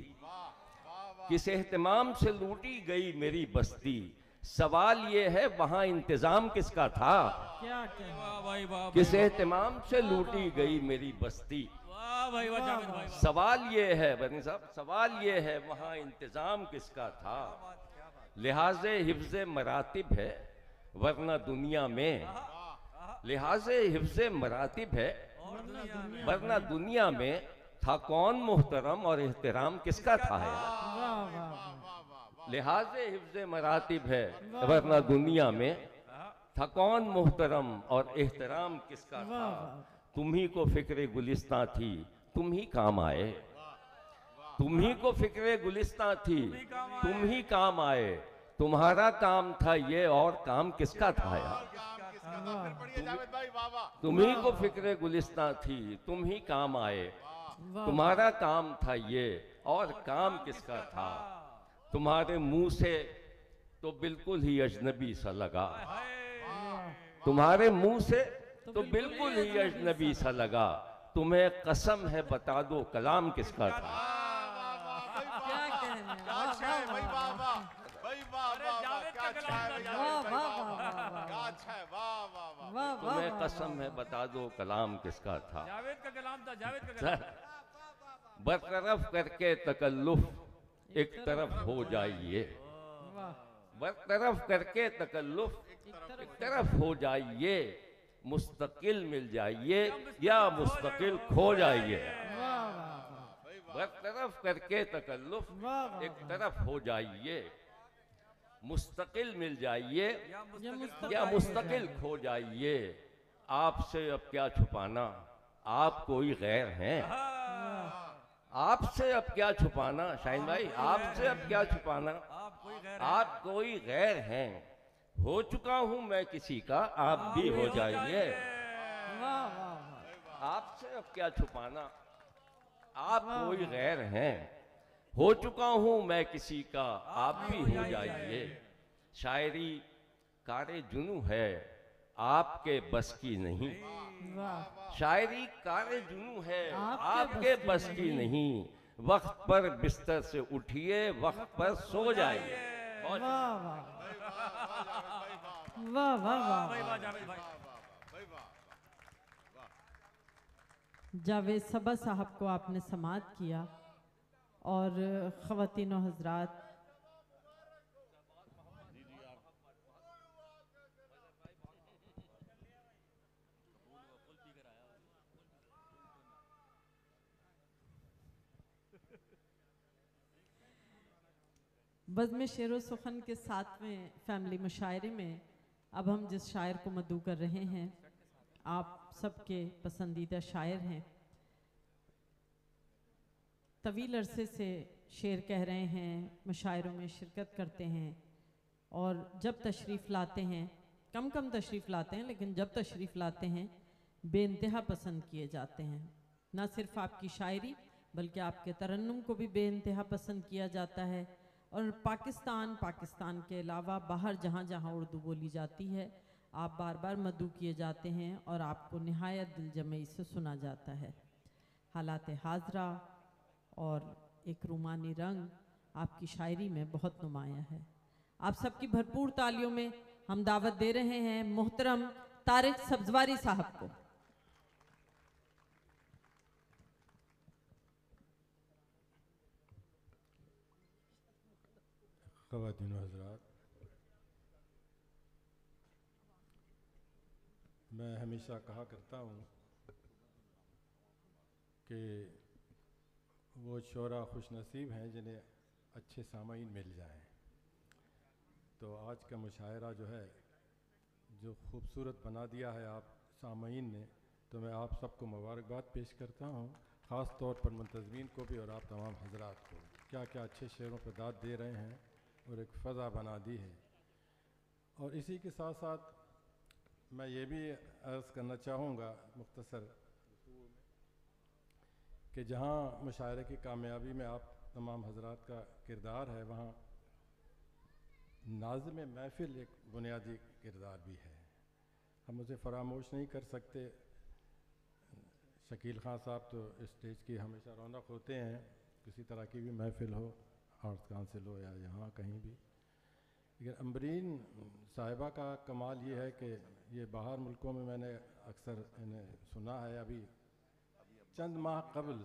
किस एहतिमाम से लूटी गई मेरी बस्ती? सवाल ये है वहां इंतजाम किसका था? क्या क्या वाह भाई वाह, किस एहतिमाम से लूटी गई मेरी बस्ती? वाह भाई वाह, जावेद भाई वाह। सवाल ये है बनी साहब, सवाल ये है वहां इंतजाम किसका था? लिहाजे हिफ्ज़े मरातिब है वरना दुनिया में, लिहाजे हिफ्ज़े मरातिब है वरना दुनिया में था कौन मुहतरम और एहतराम किसका था? लिहाजे हिफ्ज़े मरातिब है वरना दुनिया में था कौन मुहतरम और एहतराम किसका था? तुम्ही को फिक्रे गुलिस्तां थी तुम ही काम आए, तुम्ही को फिक्रे गुलिस्तां थी तुम ही काम आए। तुम्हारा काम था ये और काम किसका था यार? तुम्ही को फिक्रे गुलिस्तां थी तुम ही काम आए। तुम्हारा काम था ये और काम किसका था? तुम्हारे मुंह से तो बिल्कुल ही अजनबी सा लगा, तुम्हारे मुंह से तो बिल्कुल ही अजनबी सा लगा। तुम्हें कसम है बता दो कलाम किसका था? क्या कहने, तुम्हें कसम है बता दो कलाम किसका था? जावेद का कलाम था, जावेद का कलाम। बरतरफ करके तकल्लुफ एक तरफ हो जाइए, बरतरफ करके तकल्लुफ एक तरफ हो जाइए। मुस्तकिल मिल जाइए या मुस्तकिल खो जाइए। बरतरफ करके तकल्लुफ एक तरफ हो जाइए। मुस्तकिल मिल जाइए या मुस्तकिल खो जाइए। आपसे अब क्या छुपाना, आप कोई गैर हैं। आपसे अब क्या छुपाना शाहीन भाई, आपसे अब क्या छुपाना, आप कोई गैर हैं। हो चुका हूं मैं किसी का, आप भी हो जाइए। आपसे अब क्या छुपाना, आप कोई गैर हैं। हो चुका हूं मैं किसी का, आप भी हो जाइए। शायरी कारे जुनू है आपके बस की नहीं, शायरी कारे जुनू है आपके बस की नहीं। वक्त पर बिस्तर से उठिए, वक्त पर सो जाइए। वाह वाह वाह। जावेद सबा साहब को आपने समाअत किया और ख़वातीन और हज़रात, बज़्म शेर व सुखन के 7वें फैमिली मुशायरे में अब हम जिस शायर को मदऊ कर रहे हैं, आप सबके पसंदीदा शायर हैं। तवील अरसे से शेर कह रहे हैं, मुशायरों में शिरकत करते हैं और जब तशरीफ़ लाते हैं, कम कम तशरीफ़ लाते हैं लेकिन जब तशरीफ़ लाते हैं बेइंतहा पसंद किए जाते हैं। ना सिर्फ आपकी शायरी बल्कि आपके तरन्नुम को भी बेइंतहा पसंद किया जाता है। और पाकिस्तान के अलावा बाहर जहाँ जहाँ उर्दू बोली जाती है, आप बार बार मदऊ किए जाते हैं और आपको निहायत दिलजमई से सुना जाता है। हालात हाजरा और एक रूमानी रंग आपकी शायरी में बहुत नुमाया है। आप सबकी भरपूर तालियों में हम दावत दे रहे हैं मोहतरम तारिक सब्जवारी साहब को। ख़वातीन हज़रात, मैं हमेशा कहा करता हूँ कि वो शोरा खुशनसीब हैं जिन्हें अच्छे सामाईन मिल जाएं। तो आज का मुशायरा जो है, जो खूबसूरत बना दिया है आप सामाईन ने, तो मैं आप सबको मुबारकबाद पेश करता हूँ, ख़ास तौर पर मुंतज़मीन को भी और आप तमाम हज़रात को। क्या क्या अच्छे शेरों पर दाद दे रहे हैं और एक फ़ज़ा बना दी है। और इसी के साथ साथ मैं ये भी अर्ज़ करना चाहूँगा मुख्तसर कि जहाँ मुशायरे की कामयाबी में आप तमाम हज़रात का किरदार है, वहाँ नाज़िम महफ़िल एक बुनियादी किरदार भी है। हम उसे फरामोश नहीं कर सकते। शकील ख़ान साहब तो स्टेज की हमेशा रौनक होते हैं, किसी तरह की भी महफ़िल हो, आर्ट्स काउंसिल हो या यहाँ कहीं भी। लेकिन अम्बरीन साहिबा का कमाल ये है कि ये बाहर मुल्कों में मैंने अक्सर इन्हें सुना है। अभी चंद माह कबल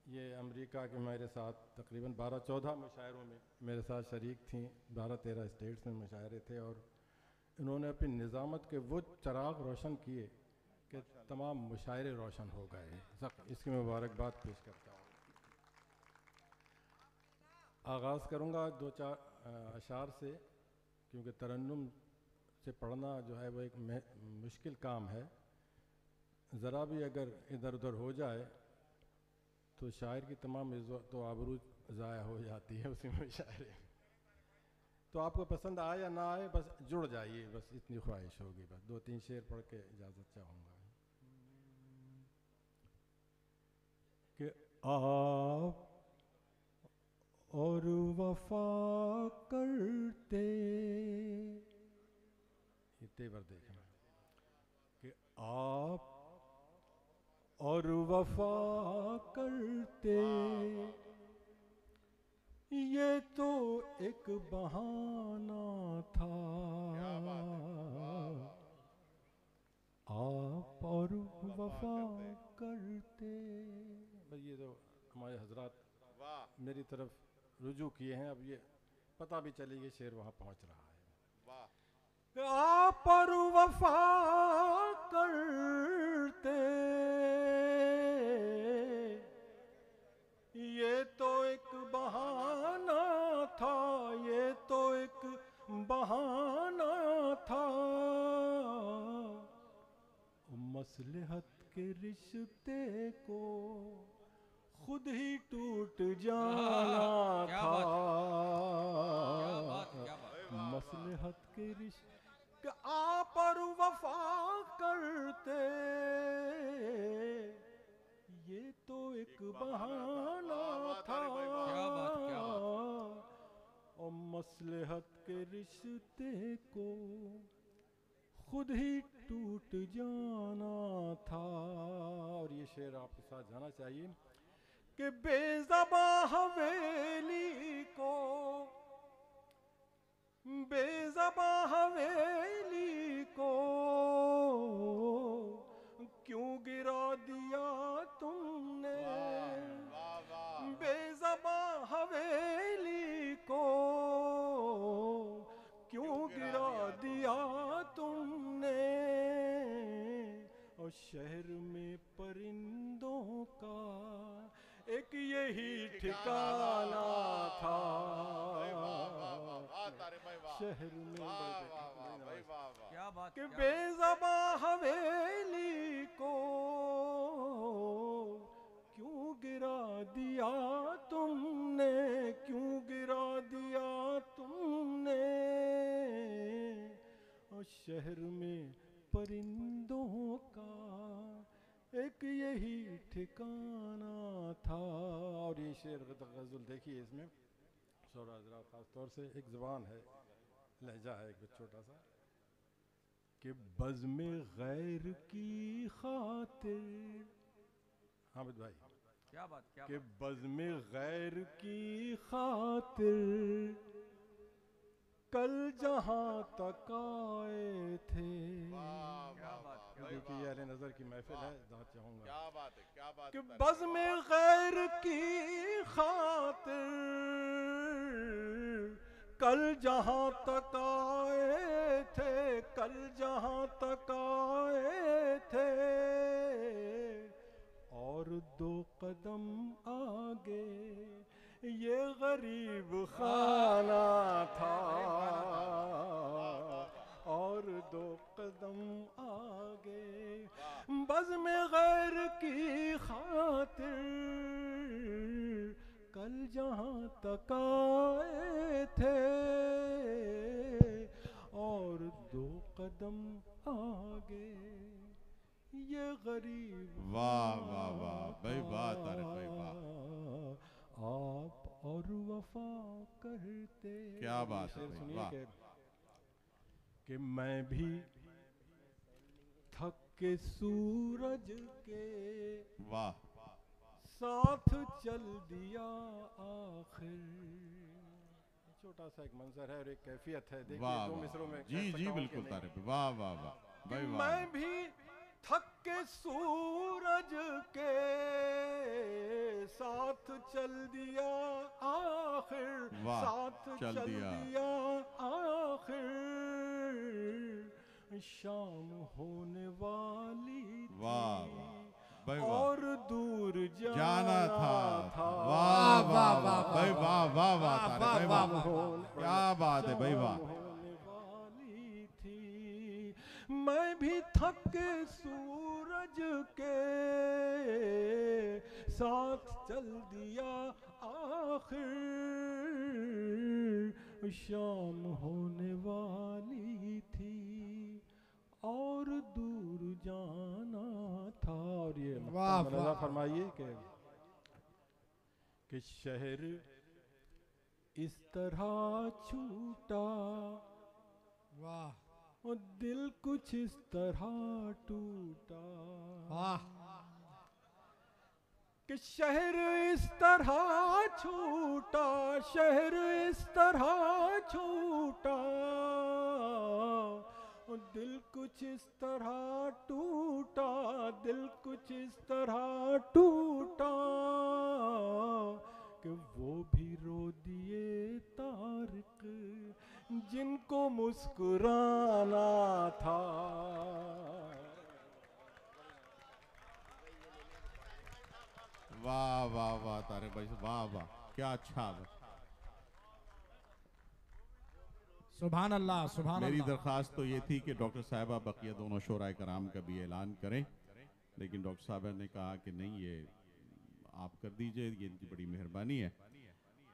ये अमेरिका के मेरे साथ तकरीबन 12-14 मुशायरों में मेरे साथ शरीक थी। 12-13 स्टेट्स में मुशायरे थे और इन्होंने अपनी निज़ामत के वो चराग रोशन किए कि तमाम मुशायरे रोशन हो गए। इसकी मुबारकबाद पेश करता हूँ। आगाज़ करूँगा 2-4 अशार से, क्योंकि तरन्नुम से पढ़ना जो है वो एक मुश्किल काम है। ज़रा भी अगर इधर उधर हो जाए तो शायर की तमाम इज़्ज़त तो आबरू ज़ाया हो जाती है उसी मुशायरे। तो आपको पसंद आए या ना आए, बस जुड़ जाइए, बस इतनी ख्वाहिश होगी। बस 2-3 शेर पढ़ के इजाज़त चाहूँगा कि आप और वफा करते, ये तेवर देखना, कि आप और वफा करते, ये तो एक बहाना था। आप और वफा करते, बस ये तो हमारे हजरात मेरी तरफ रुजू किए हैं। अब ये पता भी चले ये शेर वहाँ पहुँच रहा है। आप और वफा करते, ये तो एक बहाना था, ये तो एक बहाना था। मसलहत के रिश्ते को खुद ही टूट जाना था। मसलहत के रिश्ते आप और वफा करते, ये तो एक बहाना था। और मसलहत के रिश्ते को खुद ही टूट जाना था। और ये शेर आपके साथ जाना चाहिए कि बेज़बां हवेली को, बेज़बां हवेली को क्यों गिरा दिया तुमने। बेज़बां हवेली को क्यों गिरा दिया तुमने। और शहर में परिंदों का एक यही ठिकाना था। शहर में क्या बात कि बेज़बां हवेली को क्यों गिरा दिया तुमने, क्यों गिरा दिया तुमने। और शहर में परिंदों का एक यही ठिकाना था। और ये शेर गज़ल देखिए, इसमें शोरा हज़रात ख़ास तौर से एक ज़बान है, लहजा है एक छोटा सा, कि बज़्म गैर की खातिर, हामिद भाई क्या बात, क्या कि बज़्म गैर की खातिर कल जहाँ तक आए थे। देखिए यार नज़र की महफिल है, दाद चाहूँगा। क्या बात है, क्या बात कि बज़्म गैर की खातिर कल जहाँ तक आए थे, कल जहाँ तक आए थे, और 2 कदम आगे ये गरीब खाना था, और 2 कदम आगे बज़्म गैर की खातिर कल जहाँ तक आए थे, और 2 कदम आगे ये गरीब। वाह वाह वाह भाई, वाह तारिक भाई, वाह, आप और वफा करते। क्या बात है भाई, वाह। कि मैं भी थक के सूरज के वाह, साथ चल दिया आखिर। छोटा सा एक मंजर है और एक कैफियत है, देखिए वाह 2 वाह, मिसरों में जी जी बिल्कुल तारिक, वाह वाह वाह भाई, वाह। मैं भी थक के सूरज के साथ चल दिया आखिर, वाह, साथ चल चल दिया। दिया आखिर, शाम होने वाली थी, वाह भाई, वाह, और दूर जाना था। वाह वाह वाह भाई, वाह वाह वाह तारिक भाई, वाह, क्या बात है भाई, वाह। होने वाली थी, मैं भी थक के सूरज के साथ चल दिया आखिर, शाम होने वाली थी, और दूर जाना था। और ये मौलाना फरमाइए कि शहर इस तरह छूटा, वाह, और दिल कुछ इस तरह टूटा, वाह, कि शहर इस तरह छूटा, शहर इस तरह छूटा, और दिल कुछ इस तरह टूटा, दिल कुछ इस तरह टूटा, कि वो भी रो दिए तारिक जिनको मुस्कुराना था। वाह वाह वाह तारिक भाई, वाह वाह, क्या अच्छा। सुभान अल्लाह, सुभान मेरी अल्लाह। दरख्वास्त तो ये थी कि डॉक्टर साहिबा बकिया दोनों शोराए कराम का भी ऐलान करें, लेकिन डॉक्टर साहबा ने कहा कि नहीं, ये आप कर दीजिए, ये इनकी बड़ी मेहरबानी है।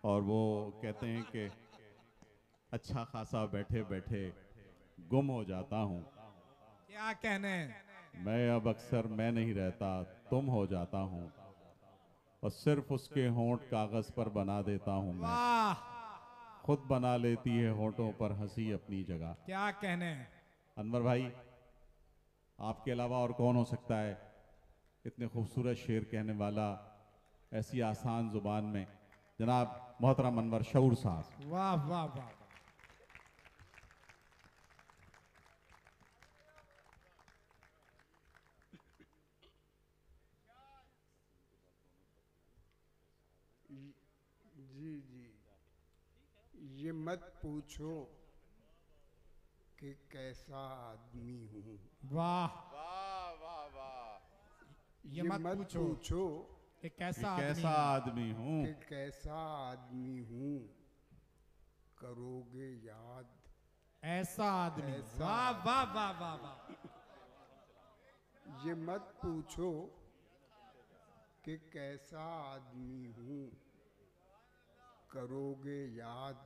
और वो कहते हैं कि अच्छा खासा बैठे बैठे गुम हो जाता हूँ, क्या कहने, मैं अब अक्सर मैं नहीं रहता तुम हो जाता हूँ, और सिर्फ उसके होंठ कागज पर बना देता हूँ मैं, वाह, खुद बना लेती है होंठों पर हंसी अपनी जगह। क्या कहने। अनवर भाई, आपके अलावा और कौन हो सकता है इतने खूबसूरत शेर कहने वाला ऐसी आसान जुबान में। जनाब मोहतरम अनवर शऊर साहब। वाह वाह वाह। जी जी, ये मत पूछो कि कैसा आदमी हूँ। वाह वाह वाह वाह। ये मत पूछो कि कैसा आदमी हूँ, कि कैसा आदमी हूँ, करोगे याद ऐसा आदमी। वाह वाह वाह वाह वाह। ये मत पूछो कि कैसा आदमी हूँ, करोगे याद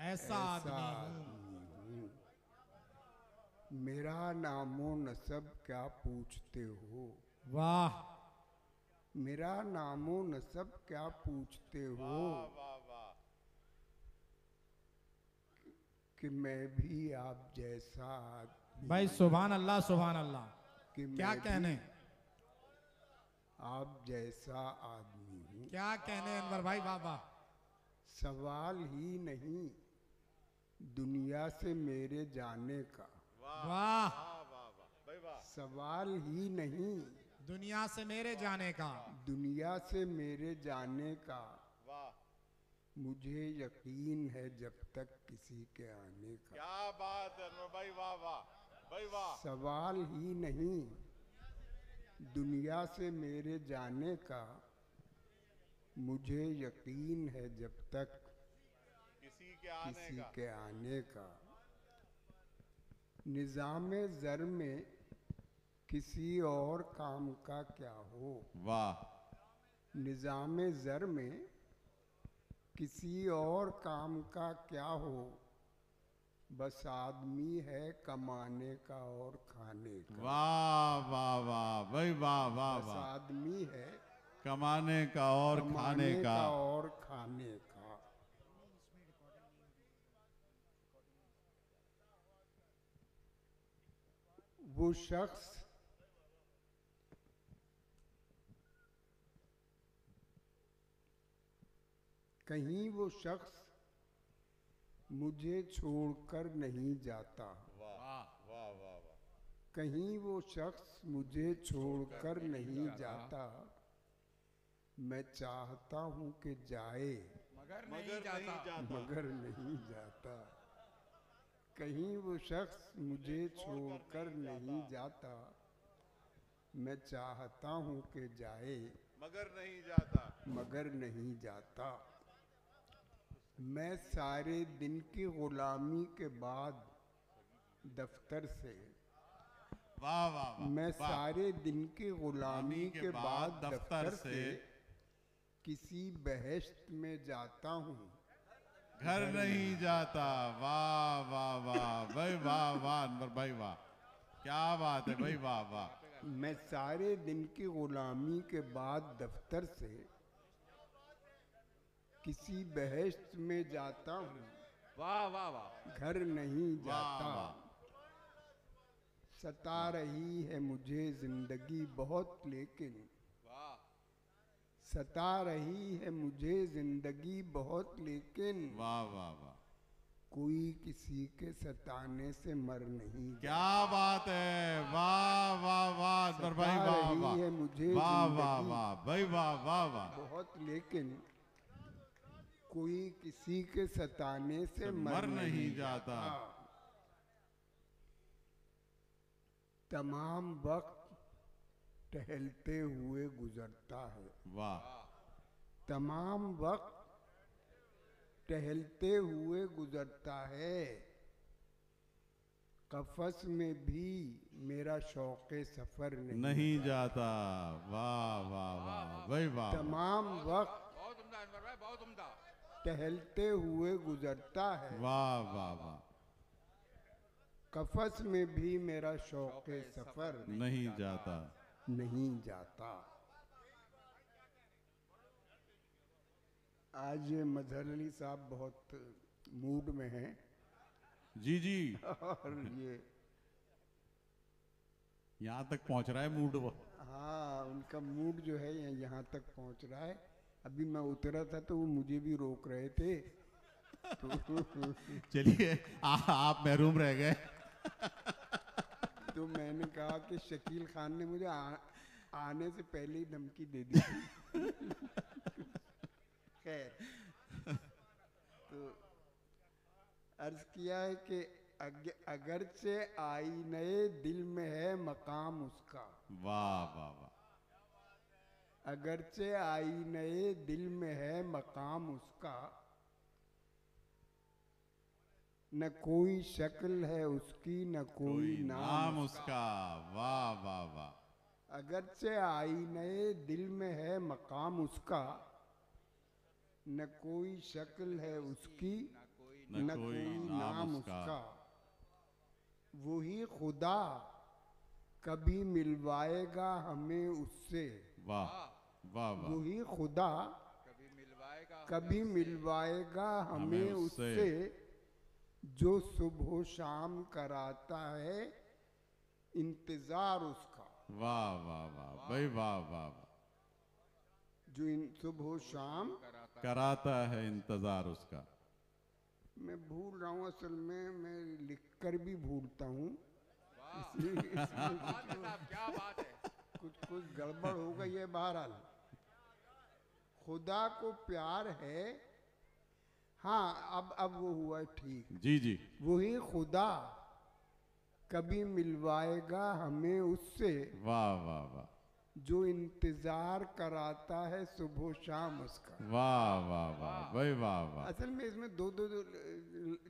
ऐसा आदमी हूँ। मेरा नामो नसब क्या पूछते हो। वाह। मेरा नामो नसब क्या पूछते हो, कि मैं भी आप जैसा भाई। सुभान अल्लाह, सुभान अल्लाह। कि क्या कहने, आप जैसा आदमी हूँ। क्या कहने अनवर भाई, वाह वाह। सवाल ही नहीं दुनिया से मेरे जाने का। वाह। सवाल ही नहीं दुनिया से मेरे जाने का। दुनिया से मेरे जाने का। मुझे यकीन है जब तक किसी के आने का। क्या बात है अनवर भाई, वाह वाह भाई वाह। सवाल ही नहीं दुनिया से मेरे जाने का, मुझे यकीन है जब तक किसी के आने का। निज़ामे ज़र में किसी और काम का क्या हो। वाह। निज़ामे ज़र में किसी और काम का क्या हो, बस आदमी है कमाने का और खाने का। वाह वाह वाह भाई, वाह वाह बस वाह। आदमी है कमाने का और खाने का। और खाने का। वो शख्स कहीं वो शख्स मुझे छोड़कर नहीं जाता। वाह वाह वाह वाह। कहीं वो शख्स मुझे छोड़कर नहीं जाता। मैं चाहता हूँ कि जाए मगर नहीं जाता। मगर नहीं जाता। कहीं वो शख्स मुझे छोड़कर नहीं जाता। मैं चाहता हूँ कि जाए मगर नहीं जाता। मगर नहीं जाता। मैं सारे दिन की गुलामी के बाद दफ्तर से, वाह वाह वाह। मैं वाह। सारे दिन की गुलामी के बाद दफ्तर से किसी बहश्त में जाता हूँ, घर नहीं जाता। वाह वाह वाह भाई, वाह वाह अनवर भाई, वाह क्या बात है भाई, वाह वाह। मैं सारे दिन की गुलामी के बाद दफ्तर से किसी बहश्त में जाता हूँ, वाह वाह वाह। घर नहीं जाता। वाह। सता रही है मुझे जिंदगी बहुत, लेकिन वाह। सता रही है मुझे जिंदगी बहुत, लेकिन वाह वाह वाह। कोई किसी के सताने से मर नहीं जाता। क्या बात है, वाह वाह वाह अनवर भाई, सता वाह रही वाह है मुझे वाह वाह जिंदगी वाह भाई, वाह वाह वाह। बहुत, लेकिन कोई किसी के सताने से मर नहीं जाता। तमाम वक्त टहलते हुए गुजरता है। वाह। तमाम वक्त टहलते हुए गुजरता है। कफस में भी मेरा शौक़े सफर नहीं जाता। वाह वाह वाह भाई, वाह। तमाम वक्त बहुत उम्दा अनवर भाई, बहुत उम्दा। टहलते हुए गुजरता है। वाह वाह वाह। कफस में भी मेरा शौक़े सफर नहीं जाता। नहीं जाता। आज ये मजहर अली साहब बहुत मूड में हैं। जी जी। और ये यहाँ तक पहुँच रहा है मूड वो। हाँ, उनका मूड जो है यहाँ तक पहुँच रहा है। अभी मैं उतरा था तो वो मुझे भी रोक रहे थे। तो चलिए आप महरूम रह गए। तो मैंने कहा कि शकील खान ने मुझे आने से पहले ही धमकी दे दी थी। खैर, तो अर्ज किया है कि अगरचे आईने दिल में है मकाम उसका। वाह वाह वाह। अगरचे आईने दिल में है मकाम उसका, न कोई शक्ल है उसकी न कोई नाम उसका। वाह वाह वाह। अगरचे आईने दिल में है मकाम उसका, न कोई शक्ल है उसकी न कोई नाम उसका। वही खुदा कभी मिलवाएगा हमें उससे। वाह वाह वाह। वही खुदा कभी मिलवाएगा हमें उससे, जो सुबह शाम कराता है इंतजार उसका। वाह वाह वाह भाई, वाह वाह वाह। जो सुबह शाम कराता है इंतजार उसका। मैं भूल रहा हूँ, असल में मैं लिखकर भी भूलता हूँ। क्या बात है। कुछ गड़बड़ हो गई है। बहरहाल खुदा को प्यार है हाँ, अब वो हुआ ठीक। जी जी। वही खुदा कभी मिलवाएगा हमें उससे, वाह वाह वाह, जो इंतजार कराता है सुबह शाम उसका। वाह वाह वाह भाई, वाह वाह। असल में इसमें दो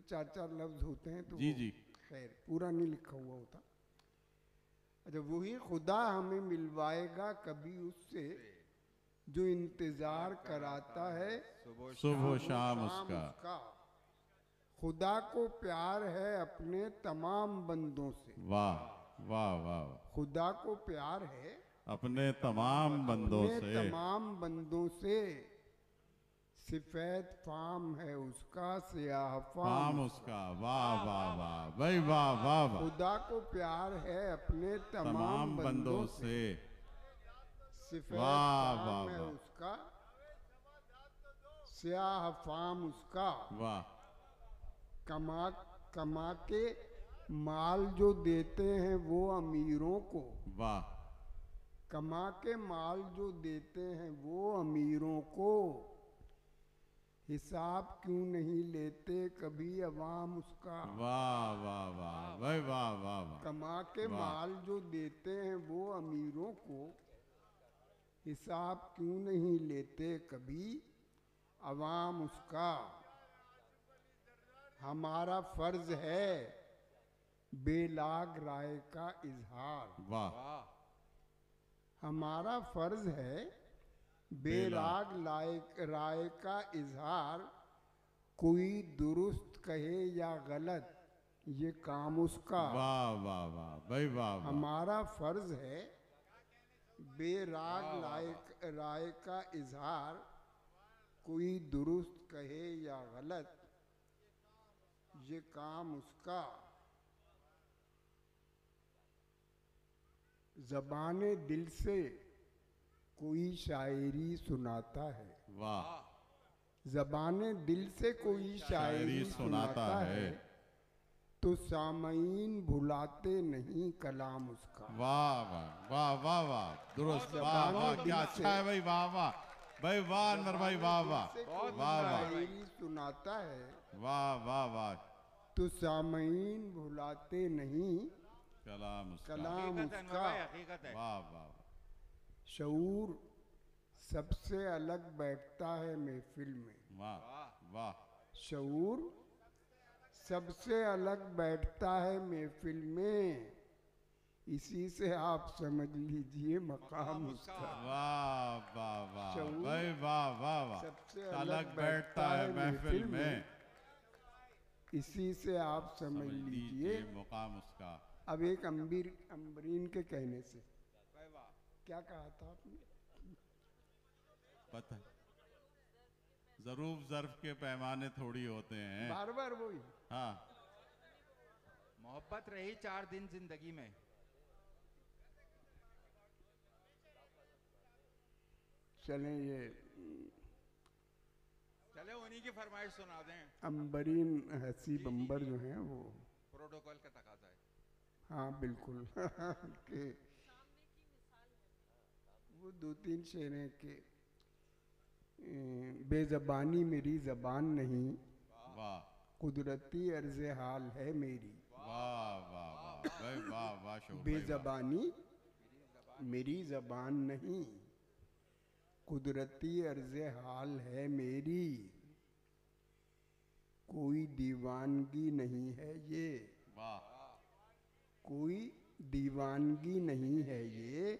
चार चार लफ्ज होते हैं तो जी जी, खैर पूरा नहीं लिखा हुआ होता। अच्छा, वही खुदा हमें मिलवाएगा कभी उससे, जो इंतजार कराता है सुबह शाम उसका। खुदा को प्यार है अपने तमाम बंदों से। वाह वाह वाह, खुदा को प्यार है अपने तमाम बंदों से, तमाम बंदों से। सफेद फाम है उसका, सियाह फाम उसका। वाह वाह वाह भाई, वाह वाह वाह। खुदा को प्यार है अपने तमाम बंदों से। सफेद वाह फाम वाह है वाह, उसका, सियाह फाम उसका। वाह। कमा के माल जो देते हैं वो अमीरों को। वाह। कमा के माल जो देते हैं वो अमीरों को, हिसाब क्यों नहीं लेते कभी अवाम उसका। वाह वाह वाह भाई, वाह वाह वाह। कमा के माल जो देते हैं वो अमीरों को, हिसाब क्यों नहीं लेते कभी अवाम उसका। हमारा फर्ज है बेलाग राय का इजहार। वाह। हमारा फर्ज है बेलाग राय का इजहार, कोई दुरुस्त कहे या गलत ये काम उसका। वाह वाह वाह भाई, वाह वाह। हमारा फर्ज है बेराग राय का इजहार, कोई दुरुस्त कहे या गलत ये काम उसका। ज़बाने दिल से कोई शायरी सुनाता है। वाह। ज़बाने दिल से कोई शायरी सुनाता है, तो सामईन भुलाते नहीं कलाम उसका। वाह वाह वाह वाह वाह, दुरुस्त। वाह वाह, क्या अच्छा है भाई, वाह वाह भाई, वाह अनवर भाई, वाह वाह वाह वाह। शायरी सुनाता है, वाह वाह वाह, तो सामईन भुलाते नहीं कलाम उसका। वाह वाह। शऊर सबसे अलग बैठता है महफिल में। वाह वाह। शऊर सबसे अलग बैठता है महफिल में, इसी से आप समझ लीजिए मकाम उसका। वाह वाह वाह शऊर भाई, वाह वाह वाह। सबसे अलग बैठता है महफिल में, इसी से आप समझ लीजिए मुकाम उसका। अब एक अम्बरीन के कहने से, क्या कहा था आपने? पता ज़रूफ ज़र्फ के पैमाने थोड़ी होते हैं, बार बार वही। हाँ। मोहब्बत रही 4 दिन जिंदगी में। चलें, ये चले उन्हीं की फरमाइश सुना दें। अम्बरीन हसी बम्बर जो हैं वो प्रोटोकॉल का तकाजा है। हाँ बिल्कुल के वो 2-3 शेर हैं कि बेज़बानी मेरी ज़बान नहीं, वाह। कुदरती अर्ज़ हाल है मेरी। वाह वाह वाह भाई, वाह वाह। शऊर भाई, बेज़बानी मेरी ज़बान नहीं, कुदरती अर्ज़ हाल है मेरी, कोई दीवानगी नहीं है ये। वाह। कोई दीवानगी नहीं है ये,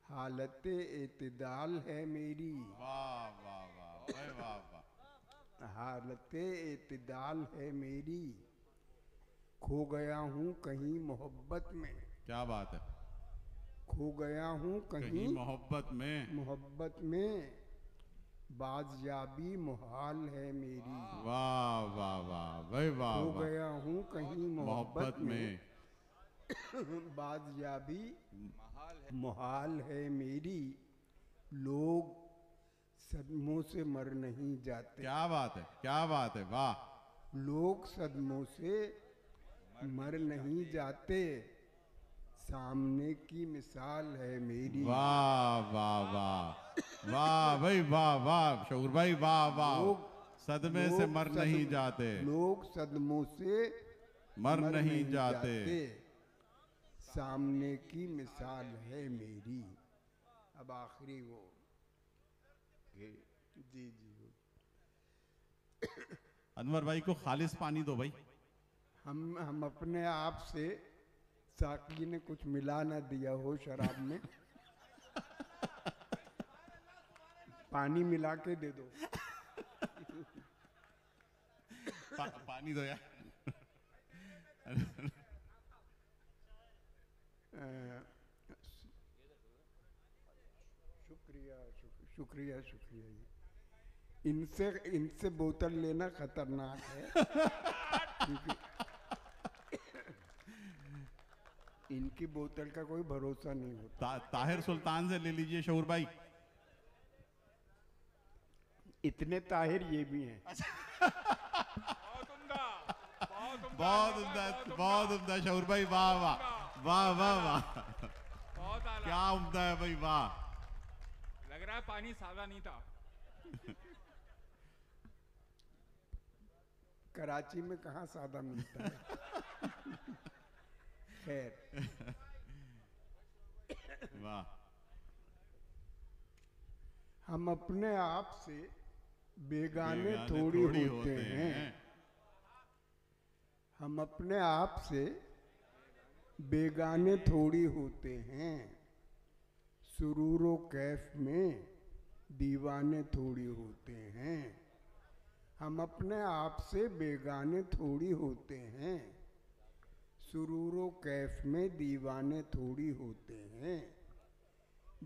हालते एतदाल है मेरी। वाह वाह वाह भाई, वाह वाह। हालते एतदाल है मेरी, खो गया हूँ कहीं मोहब्बत में। क्या बात है। खो गया हूँ कहीं मोहब्बत में, मोहब्बत में, बाज़याबी मुहाल है मेरी। वाह वाह वाह भाई, वाह खो वाह। गया हूँ कहीं मोहब्बत में, बाज़याबी मुहाल है मेरी, लोग सदमों से मर नहीं जाते। क्या बात है, क्या बात है, वाह। लोग सदमों से मर नहीं जाते, सामने की मिसाल है मेरी। वाह वाह वाह वाह भाई, वाह वाह। शऊर भाई, वाह वाह। लोग सदमे से मर नहीं जाते, लोग सदमों से मर नहीं जाते। सामने की मिसाल है मेरी। अब आखिरी वो जी अनवर भाई को खालिस पानी दो भाई। हम अपने आप से साकी ने कुछ मिला ना दिया हो शराब में, पानी मिला के दे दो। पानी दो यार। शुक्रिया शुक्रिया जी। इनसे बोतल लेना खतरनाक है क्योंकि इनकी बोतल का कोई भरोसा नहीं होता। ताहिर सुल्तान से ले लीजिए शऊर भाई। इतने ताहिर ये भी हैं। बहुत उम्दा शऊर भाई, वाह वाह वाह वाह वाह, क्या उम्दा है भाई, वाह। लग रहा है पानी सादा नहीं था। कराची में कहाँ सादा मिलता है। खैर वाह। हम अपने आप से बेगाने थोड़ी होते हैं। हम अपने आप से बेगाने थोड़ी होते हैं। सुरूरो कैफ में दीवाने थोड़ी होते हैं। हम अपने आप से बेगाने थोड़ी होते हैं। सुरूरो कैफ में दीवाने थोड़ी होते हैं।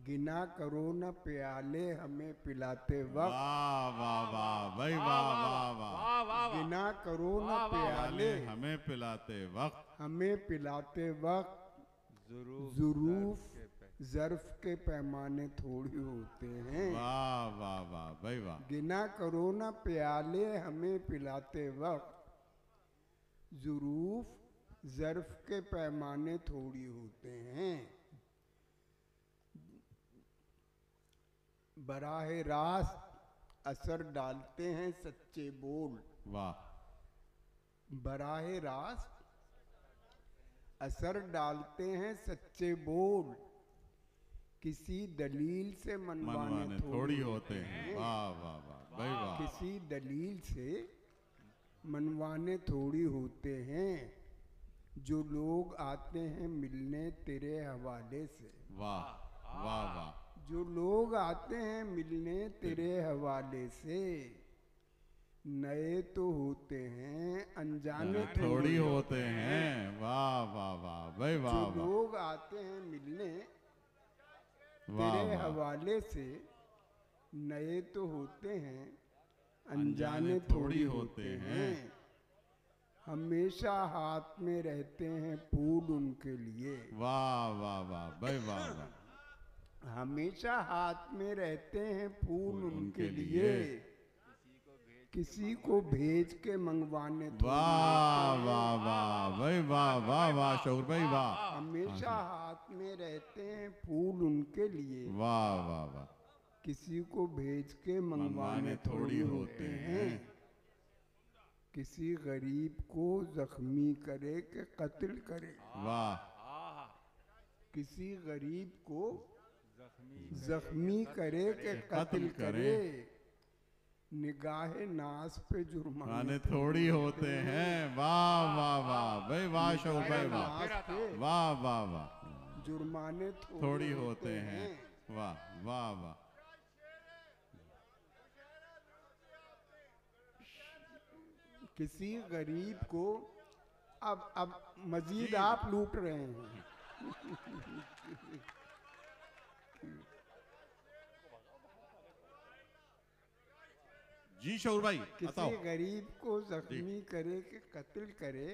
गिना करो न प्याले हमें पिलाते वक्त। वाह वाह वाह भाई, वाह वाह वाह। गिना करो न प्याले हमें पिलाते वक्त, हमें पिलाते वक्त ज़ुरूफ ज़र्फ के पैमाने थोड़ी होते हैं। वाह वाह वाह भाई वाह। गिना करो न प्याले हमें पिलाते वक्त ज़ुरूफ ज़र्फ के पैमाने थोड़ी होते हैं। बराह रास्त असर डालते हैं सच्चे बोल। वाह। बराह रास्त असर डालते हैं सच्चे बोल। किसी दलील से मनवाने थोड़ी होते हैं। वाह वाह वाह भाई वाह। किसी दलील से मनवाने थोड़ी होते हैं। जो लोग आते हैं मिलने तेरे हवाले से। वाह वाह वाह। जो लोग आते हैं मिलने तेरे हवाले से, नए तो होते हैं अनजाने थोड़ी होते हैं। वाह वाह वाह भाई वाह। जो लोग आते हैं मिलने तेरे हवाले से, नए तो होते हैं अनजाने थोड़ी होते हैं। हमेशा हाथ में रहते हैं फूल उनके लिए। वाह वाह वाह भाई वाह वाह। हमेशा हाथ में रहते हैं फूल उनके लिए। किसी को भेज के मंगवाने। वाह वाह वाह भाई वाह वाह वाह शऊर भाई वाह। हमेशा हाथ में रहते हैं फूल उनके लिए। वाह वाह वाह। किसी को भेज के मंगवाने थोड़ी होते हैं। किसी गरीब को जख्मी करे के कत्ल करे। वाह। किसी गरीब को जख्मी करे के कत्ल करे। निगाहे नाज पे जुर्माने थोड़ी होते हैं। वाह वाह वाह भाई वाह शऊर भाई वाह। वाह वाह वाह। जुर्माने थोड़ी होते हैं। वाह वाह वाह। किसी गरीब को अब मजीद आप लूट रहे हैं। जी शऊर भाई किसी गरीब को जख्मी करे के कत्ल करे।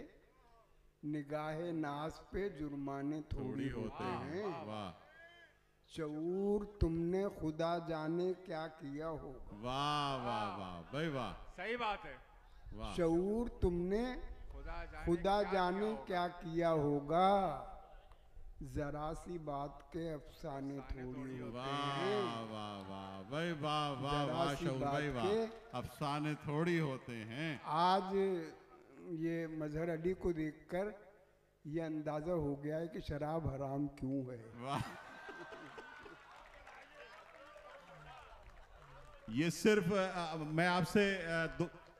निगाहे नाज पे जुर्माने थोड़ी होते हैं। वाह। शऊर तुमने खुदा जाने क्या किया होगा। वाह वाह वाह भाई वाह। सही बात है। वाह। शऊर तुमने खुदा जाने क्या किया होगा। जरा सी बात के अफसाने थोड़ी होते वाह हैं। वाह वाह भाई, वाह वाह जरा वाह सी शऊर भाई बात वाह, के अफसाने थोड़ी होते हैं। आज ये मजहर अली को देखकर ये अंदाजा हो गया है कि शराब हराम क्यों है। वाह, ये सिर्फ मैं आपसे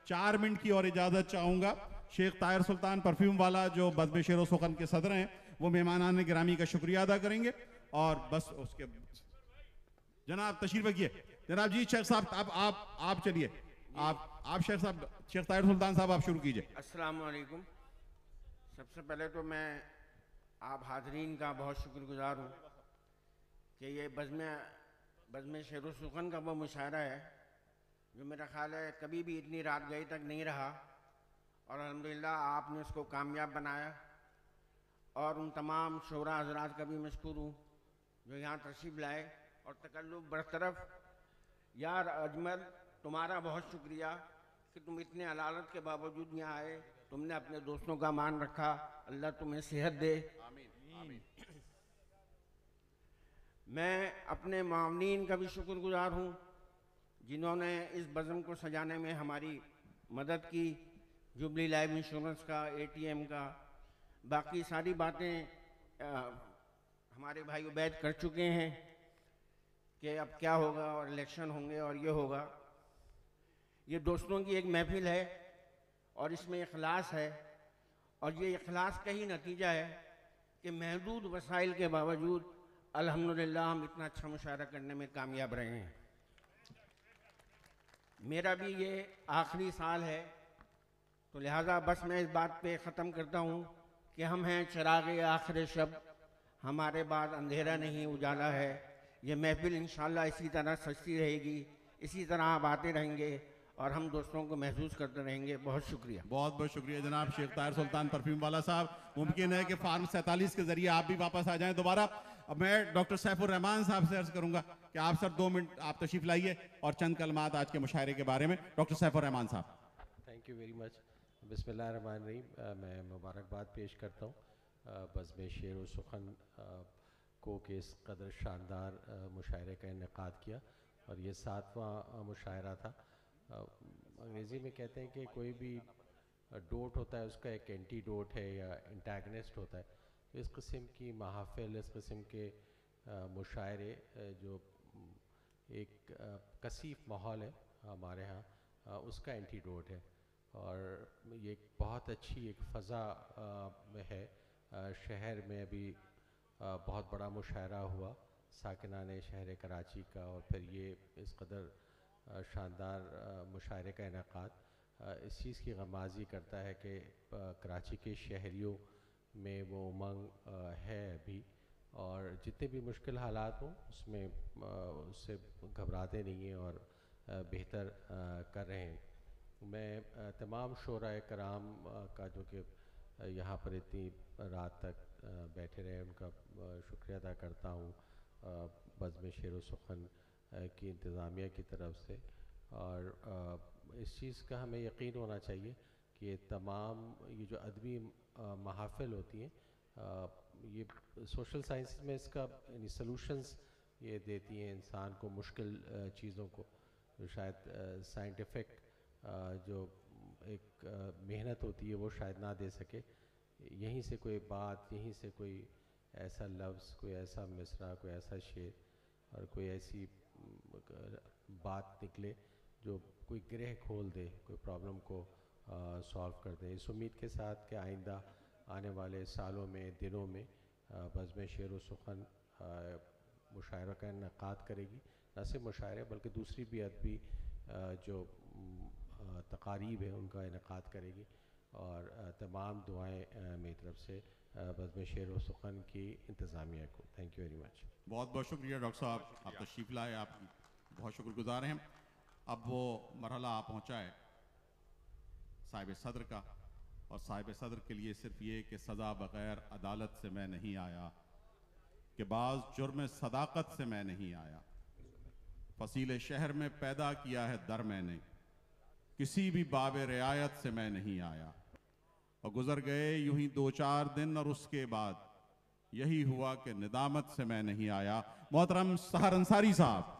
4 मिनट की और इजाजत चाहूंगा। शेख ताहिर सुल्तान परफ्यूम वाला जो बज़्म शेर व सुखन के सदर हैं, वो मेहमानान गिरामी का शुक्रिया अदा करेंगे। और बस उसके जनाब तशरीफ रखिए। जनाब जी शेख साहब आप चलिए, आप शेख साहब, शेख ताहिर सुल्तान साहब आप शुरू कीजिए। अस्सलाम वालेकुम। सबसे पहले तो मैं आप हाजरीन का बहुत शुक्रगुजार हूँ कि ये बज़्म शेर व सुखन का वो मुशायरा है जो मेरा ख्याल है कभी भी इतनी रात गई तक नहीं रहा, और अल्हम्दुलिल्लाह आपने उसको कामयाब बनाया। और उन तमाम शोरा हज़रात का भी मशकूर हूँ जो यहाँ तशरीफ़ लाए और तकल्लुफ़ बरतरफ। यार अजमल, तुम्हारा बहुत शुक्रिया कि तुम इतने अलालत के बावजूद यहाँ आए, तुमने अपने दोस्तों का मान रखा, अल्लाह तुम्हें सेहत दे। आमीन। मैं अपने मावनीन का भी शुक्रगुजार हूँ जिन्होंने इस बज़्म को सजाने में हमारी मदद की। जुबली लाइफ इंश्योरेंस का, ATM का, बाकी सारी बातें हमारे भाई उबैद कर चुके हैं कि अब क्या होगा और इलेक्शन होंगे और ये होगा। ये दोस्तों की एक महफिल है और इसमें इखलास है, और ये इखलास का ही नतीजा है कि महदूद वसाइल के बावजूद अल्हम्दुलिल्लाह हम इतना अच्छा मुशायरा करने में कामयाब रहे हैं। मेरा भी ये आखिरी साल है, तो लिहाजा बस मैं इस बात पे ख़त्म करता हूँ कि हम हैं चिराग़े आखिर शब, हमारे बाद अंधेरा नहीं उजाला है। ये महफिल इंशाअल्लाह इसी तरह सजती रहेगी, इसी तरह आप आते रहेंगे और हम दोस्तों को महसूस करते रहेंगे। बहुत शुक्रिया। बहुत बहुत शुक्रिया जनाब शेख ताहिर सुल्तान परफ्यूम वाला साहब। मुमकिन है कि फार्म 47 के जरिए आप भी वापस आ जाएं दोबारा। अब मैं डॉक्टर सैफुर रहमान साहब से अर्ज करूंगा कि आप सर 2 मिनट आप तशरीफ लाइए और चंद कलमात आज के मुशायरे के बारे में। डॉक्टर सैफुर रहमान साहब। Thank you very much. बिस्मिल्लाहिर्रहमानिर्रहीम। मैं मुबारकबाद पेश करता हूँ बज़्म शेर व सुखन को कि इस कदर शानदार मुशायरे का इनेकाद किया, और ये 7वां मुशायरा था। अंग्रेज़ी में कहते हैं कि कोई भी डोट होता है उसका एक एंटीडोट है या एंटागनिस्ट होता है। तो इस किस्म की महफ़िल, इस किस्म के मुशायरे जो एक कसीफ माहौल है हमारे यहाँ, उसका एंटीडोट है। और ये एक बहुत अच्छी एक फ़ज़ा में है। शहर में अभी बहुत बड़ा मुशायरा हुआ साकिनाने शहर कराची का, और फिर ये इस कदर शानदार मुशायरे का इनेकाद इस चीज़ की गमाज़ी करता है कि कराची के शहरियों में वो उमंग है अभी, और जितने भी मुश्किल हालात हों उसमें उससे घबराते नहीं हैं और बेहतर कर रहे हैं। मैं तमाम शोराए कराम का जो कि यहाँ पर इतनी रात तक बैठे रहे उनका शुक्रिया अदा करता हूँ बज़्म शेर व सुखन की इंतज़ामिया की तरफ से। और इस चीज़ का हमें यकीन होना चाहिए कि ये तमाम ये जो अदबी महफ़िल होती हैं, ये सोशल साइंस में इसका यानी सॉल्यूशंस ये देती हैं इंसान को मुश्किल चीज़ों को, जो शायद साइंटिफिक जो एक मेहनत होती है वो शायद ना दे सके। यहीं से कोई बात, यहीं से कोई ऐसा लफ्ज़, कोई ऐसा मिसरा, कोई ऐसा शेर और कोई ऐसी बात निकले जो कोई ग्रह खोल दे, कोई प्रॉब्लम को सॉल्व कर दे। इस उम्मीद के साथ कि आइंदा आने वाले सालों में, दिनों में बज़्म शेर व सुखन मुशायरा का इनेकाद करेगी। न सिर्फ मुशायरे बल्कि दूसरी भी अदबी जो तकारीब है उनका इनेकाद करेगी। और तमाम दुआएं मेरी तरफ से बज़्म शेर व सुखन की इंतज़ामिया को। Thank you very much. बहुत बहुत शुक्रिया डॉक्टर साहब, आप तशरीफ़ लाए, आप बहुत शुक्रगुजार हैं। अब वो मरहला आ पहुँचा है साहिब सदर का, और साहिब सदर के लिए सिर्फ ये कि सज़ा बग़ैर अदालत से मैं नहीं आया, कि बाज़ जुर्म सदाकत से मैं नहीं आया, फसीले शहर में पैदा किया है दर मैंने, किसी भी बाबे रियायत से मैं नहीं आया। और गुज़र गए यूं ही 2-4 दिन और उसके बाद यही हुआ कि निदामत से मैं नहीं आया। मोहतरम सहर अंसारी साहब।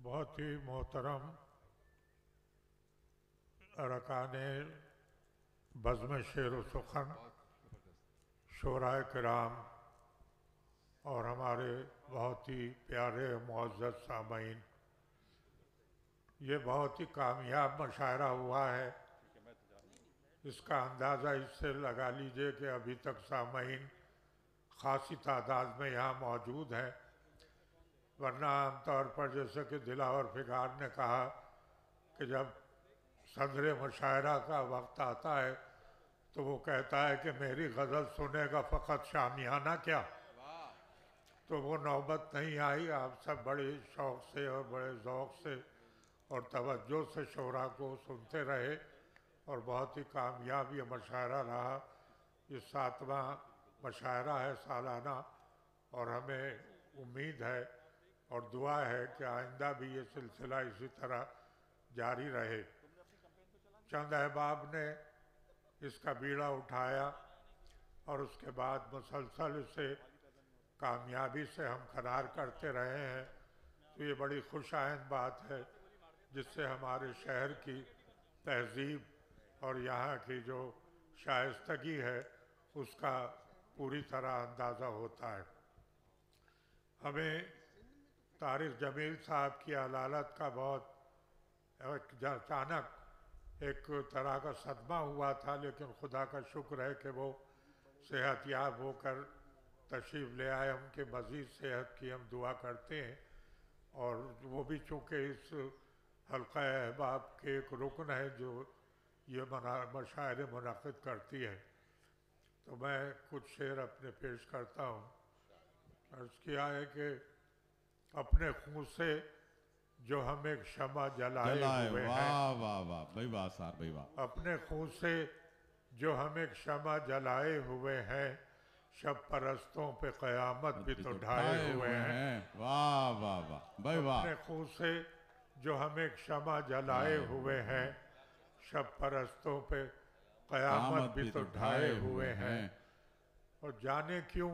बहुत ही मोहतरम अरकाने बज़्म शेर सुखन, शोराए किराम और हमारे बहुत ही प्यारे मुअज़्ज़ज़ सामईन, ये बहुत ही कामयाब मुशायरा हुआ है। इसका अंदाज़ा इससे लगा लीजिए कि अभी तक सामईन ख़ासी तादाद में यहाँ मौजूद हैं, वरना आमतौर पर जैसे कि दिलावर फिगार ने कहा कि जब सदर मुशायरा का वक्त आता है तो वो कहता है कि मेरी गज़ल सुनेगा फ़कत शामियाना क्या। तो वो नौबत नहीं आई। आप सब बड़े शौक़ से और बड़े ज़ौक़ से और तवज्जो से शोरा को सुनते रहे और बहुत ही कामयाब ये मुशायरा रहा। ये 7वां मुशायरा है सालाना और हमें उम्मीद है और दुआ है कि आइंदा भी ये सिलसिला इसी तरह जारी रहे। चंद अहबाब ने इसका बीड़ा उठाया और उसके बाद मुसलसल इसे कामयाबी से हम खरार करते रहे हैं, तो ये बड़ी खुशाइंद बात है जिससे हमारे शहर की तहज़ीब और यहाँ की जो शाइस्तगी है उसका पूरी तरह अंदाज़ा होता है। हमें तारिक जमील साहब की अदालत का बहुत अचानक एक तरह का सदमा हुआ था, लेकिन खुदा का शुक्र है कि वो सेहतयाब होकर तशरीफ़ ले आए। उनके मज़ीद सेहत की हम दुआ करते हैं और वो भी चूँकि इस हल्का अहबाब के एक रुकन है जो ये मुशायरे मुनक़िद करती है, तो मैं कुछ शेर अपने पेश करता हूँ। अर्ज़ किया है कि अपने खून से जो हम एक शमा जलाए हुए हैं, वाह वाह वाह भाई वाह सार भाई वाह। अपने खून से जो हम एक शमा जलाए हुए हैं, शब परस्तों पे क़यामत भी तो ढाए हुए हैं। वाह वाह वाह भाई वाह। अपने खून से जो हम एक शमा जलाए हुए हैं, शब परस्तों पे क़यामत भी तो ढाए हुए हैं। और जाने क्यों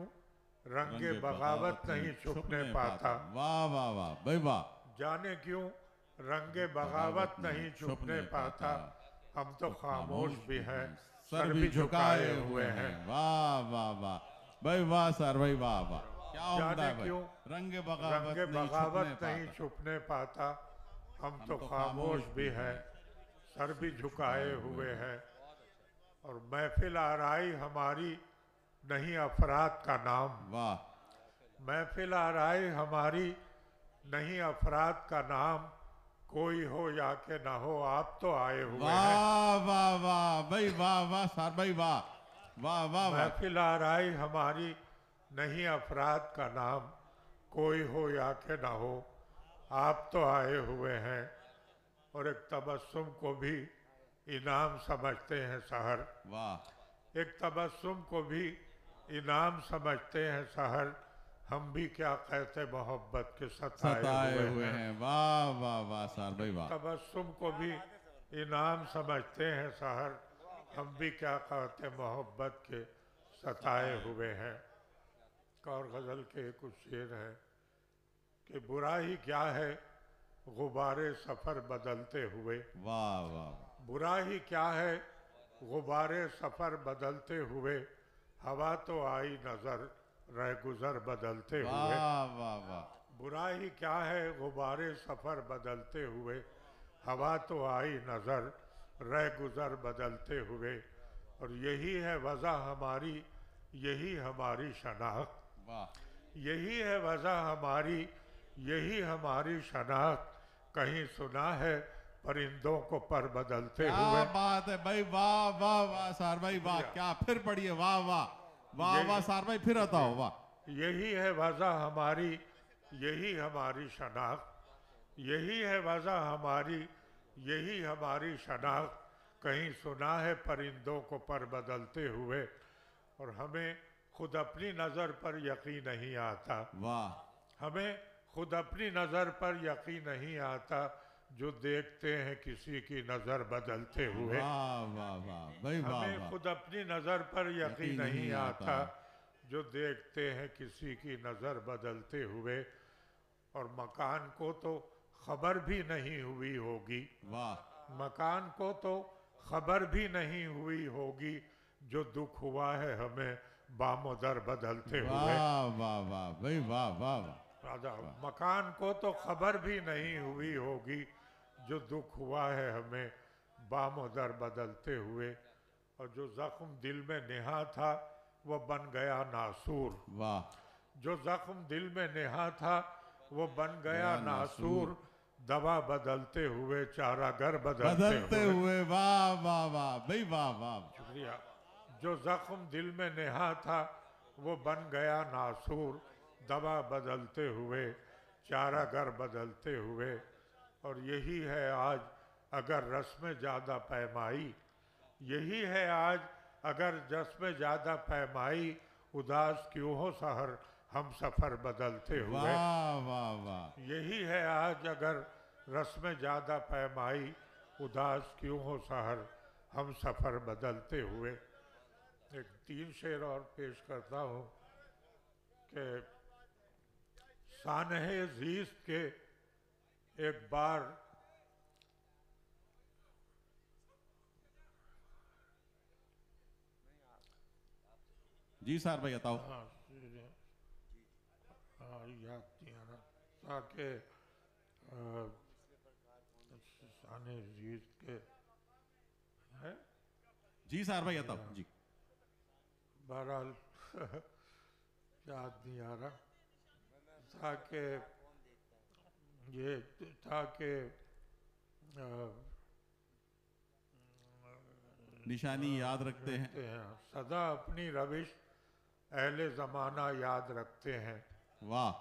रंगे बगावत नहीं छुपने पाता। वाह वाह वाह भाई वाह। जाने क्यों रंगे बगावत नहीं छुपने पाता, हम तो खामोश भी हैं, सर भी झुकाए हुए हैं। वाह वाह वाह भाई वाह सर भाई वाह वाह। क्या उम्दा है भाई। रंगे बगावत नहीं छुपने पाता, हम तो खामोश भी हैं, सर भी झुकाए हुए हैं। और महफिल आराई हमारी नहीं अफराद का नाम। वाह। महफिल आराई हमारी नहीं अफराद का नाम, कोई हो या के ना हो आप तो आए हुए हैं। वाह वाह वाह भाई वाह वाह सर भाई वाह वाह वाह। महफिल आराई हमारी नहीं अफराद का नाम, कोई हो या के ना हो आप तो आए हुए हैं। और एक तबस्सुम को भी इनाम समझते हैं सहर। वाह। एक तबस्सुम को भी इनाम समझते हैं सहर, हम भी क्या कहते मोहब्बत के सताए हुए हैं। वाह वाह वाह सर भाई वाह। तबस्सुम को भी इनाम समझते हैं सहर, हम भी क्या कहते मोहब्बत के सताए हुए हैं। और गज़ल के कुछ शेर हैं कि बुरा ही क्या है गुब्बारे सफ़र बदलते हुए। वाह वाह। बुरा ही क्या है गुब्बारे सफ़र बदलते हुए, हवा तो आई नज़र रह गुज़र बदलते हुए। वाह वाह वाह। बुरा ही क्या है गुब्बारे सफ़र बदलते हुए, हवा तो आई नज़र रह गुज़र बदलते हुए। और यही है वज़ह हमारी, यही हमारी शनाख्त। वाह। यही है वज़ह हमारी, यही हमारी शनाख्त, कहीं सुना है परिंदों को पर बदलते हुए। क्या बात है भाई वाह वाह वाह सर भाई वाह। क्या फिर पढ़िए वाह वाह वाह वाह सर भाई फिर बताओ वाह। यही है वज़ह हमारी, यही हमारी शनाख्त, यही है वज़ह हमारी, यही हमारी शनाख्त, कहीं सुना है परिंदों को पर बदलते हुए, और हमें खुद अपनी नज़र पर यकीन नहीं आता। वाह। हमें खुद अपनी नज़र पर यकीन नहीं आता जो देखते हैं किसी की नज़र बदलते हुए। वाह वाह वाह भाई वाह। हमें खुद अपनी नज़र पर यकीन नहीं आता जो देखते हैं किसी की नज़र बदलते हुए, और मकान को तो खबर भी नहीं हुई होगी। वाह। मकान को तो खबर भी नहीं हुई होगी जो दुख हुआ है हमें बामोदर बदलते हुए। वाह वाह वाह भाई वाह वाह। राजा, मकान को तो खबर भी नहीं हुई होगी जो दुख हुआ है हमें बामोदर बदलते हुए, और जो जख्म दिल में नेहा था वो बन गया नासूर। वाह। जो जख्म दिल में नेहा था वो बन गया नासूर, दवा बदलते हुए चारागर बदलते हुए। वाह वाह वाह भाई वाह वाह। शुक्रिया। जो जख्म दिल में नेहा था वो बन गया नासूर, दवा बदलते हुए चारागर बदलते हुए, और यही है आज अगर रस्म ज़्यादा पैमाई, यही है आज अगर रस्म ज़्यादा पैमाई, उदास क्यों हो सहर हम सफ़र बदलते हुए। वाह वाह वाह। यही है आज अगर रस्म ज़्यादा पैमाई, उदास क्यों हो सहर हम सफ़र बदलते हुए। एक 3 शेर और पेश करता हूँ कि सानहे ज़ीस्त के एक बार जी सर भाई बताओ। हाँ याद नहीं आ रहा ताकि सानहे ज़ीस्त के है। जी सर भाई बताओ जी। बहरहाल याद नहीं आ रहा था कि ये था कि निशानी याद रखते हैं। सदा अपनी रविश अहले ज़माना याद रखते हैं। वाह।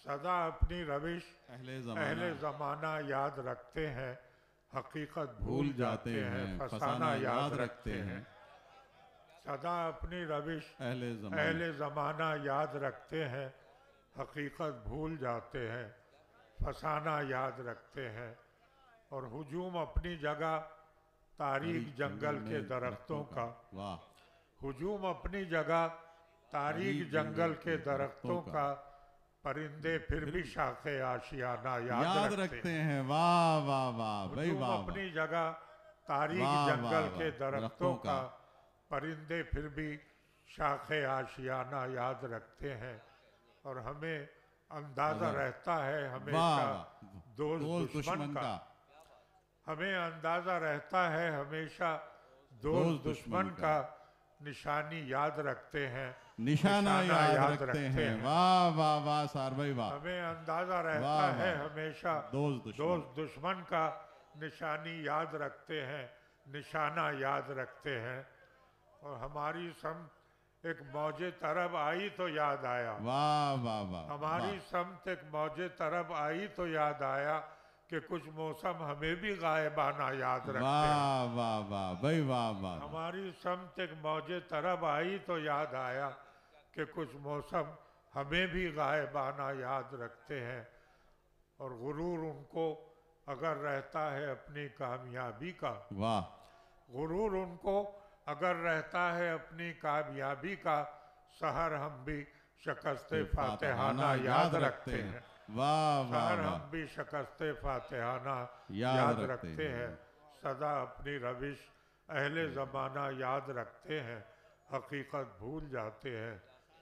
सदा अपनी रविश अहले ज़माना याद रखते हैं, हकीकत भूल जाते हैं, फसाना याद रखते हैं। सदा अपनी रविश अहले ज़माना याद रखते हैं, हकीकत भूल जाते हैं, फसाना याद रखते हैं, और हुजूम अपनी जगह तारीख जंगल के दरख्तों का। वाह। हुजूम अपनी जगह तारीख जंगल के दरख्तों का, परिंदे फिर भी शाखे आशियाना याद रखते हैं। वाह वाह वाह भाई वाह। अपनी जगह तारीख जंगल के दरख्तों का, परिंदे फिर भी शाखे आशियाना याद रखते हैं, और हमें अंदाज़ा रहता है हमेशा दोस्त दुश्मन का। हमें अंदाज़ा रहता है हमेशा दोस्त दुश्मन का, निशानी याद रखते हैं, निशाना याद रखते हैं। वाह वाह वाह सर भाई वाह। हमें अंदाज़ा रहता है हमेशा दोस्त दुश्मन का, निशानी याद रखते हैं, निशाना याद रखते हैं, और हमारी समत एक मौजे तरब आई तो याद आया। वाह वाह वाह। हमारी समत एक मौजे तरब आई तो याद आया कि कुछ मौसम हमें भी गायबाना याद रखते हैं। वाह वाह वाह भाई वाह वाह। हमारी समत एक मौजे तरब आई तो याद आया कि कुछ मौसम हमें भी गायबाना याद रखते हैं, और गुरूर उनको अगर रहता है अपनी कामयाबी का। वाह। गुरूर उनको अगर रहता है अपनी कामयाबी का, सहर हम भी शिकस्ते फातिहाना याद रखते हैं। वाह वाह। सहर हम भी शिकस्ते फातिहाना याद रखते हैं, सदा अपनी रविश अहले ज़माना याद रखते हैं, हकीकत भूल जाते हैं,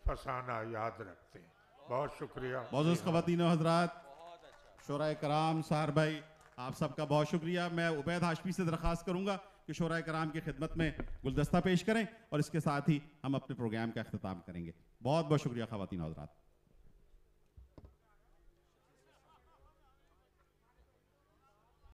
फसाना याद रखते हैं। बहुत शुक्रिया। मौजूद ख़वातीन व हज़रात, शोराए कराम, साहर भाई, आप सबका बहुत शुक्रिया। मैं उबैद हाशमी से दरख्वास्त करूंगा कि शोराए कराम की खिदमत में गुलदस्ता पेश करें, और इसके साथ ही हम अपने प्रोग्राम का अख्तिताम करेंगे। बहुत बहुत शुक्रिया ख़वातीन व हज़रात।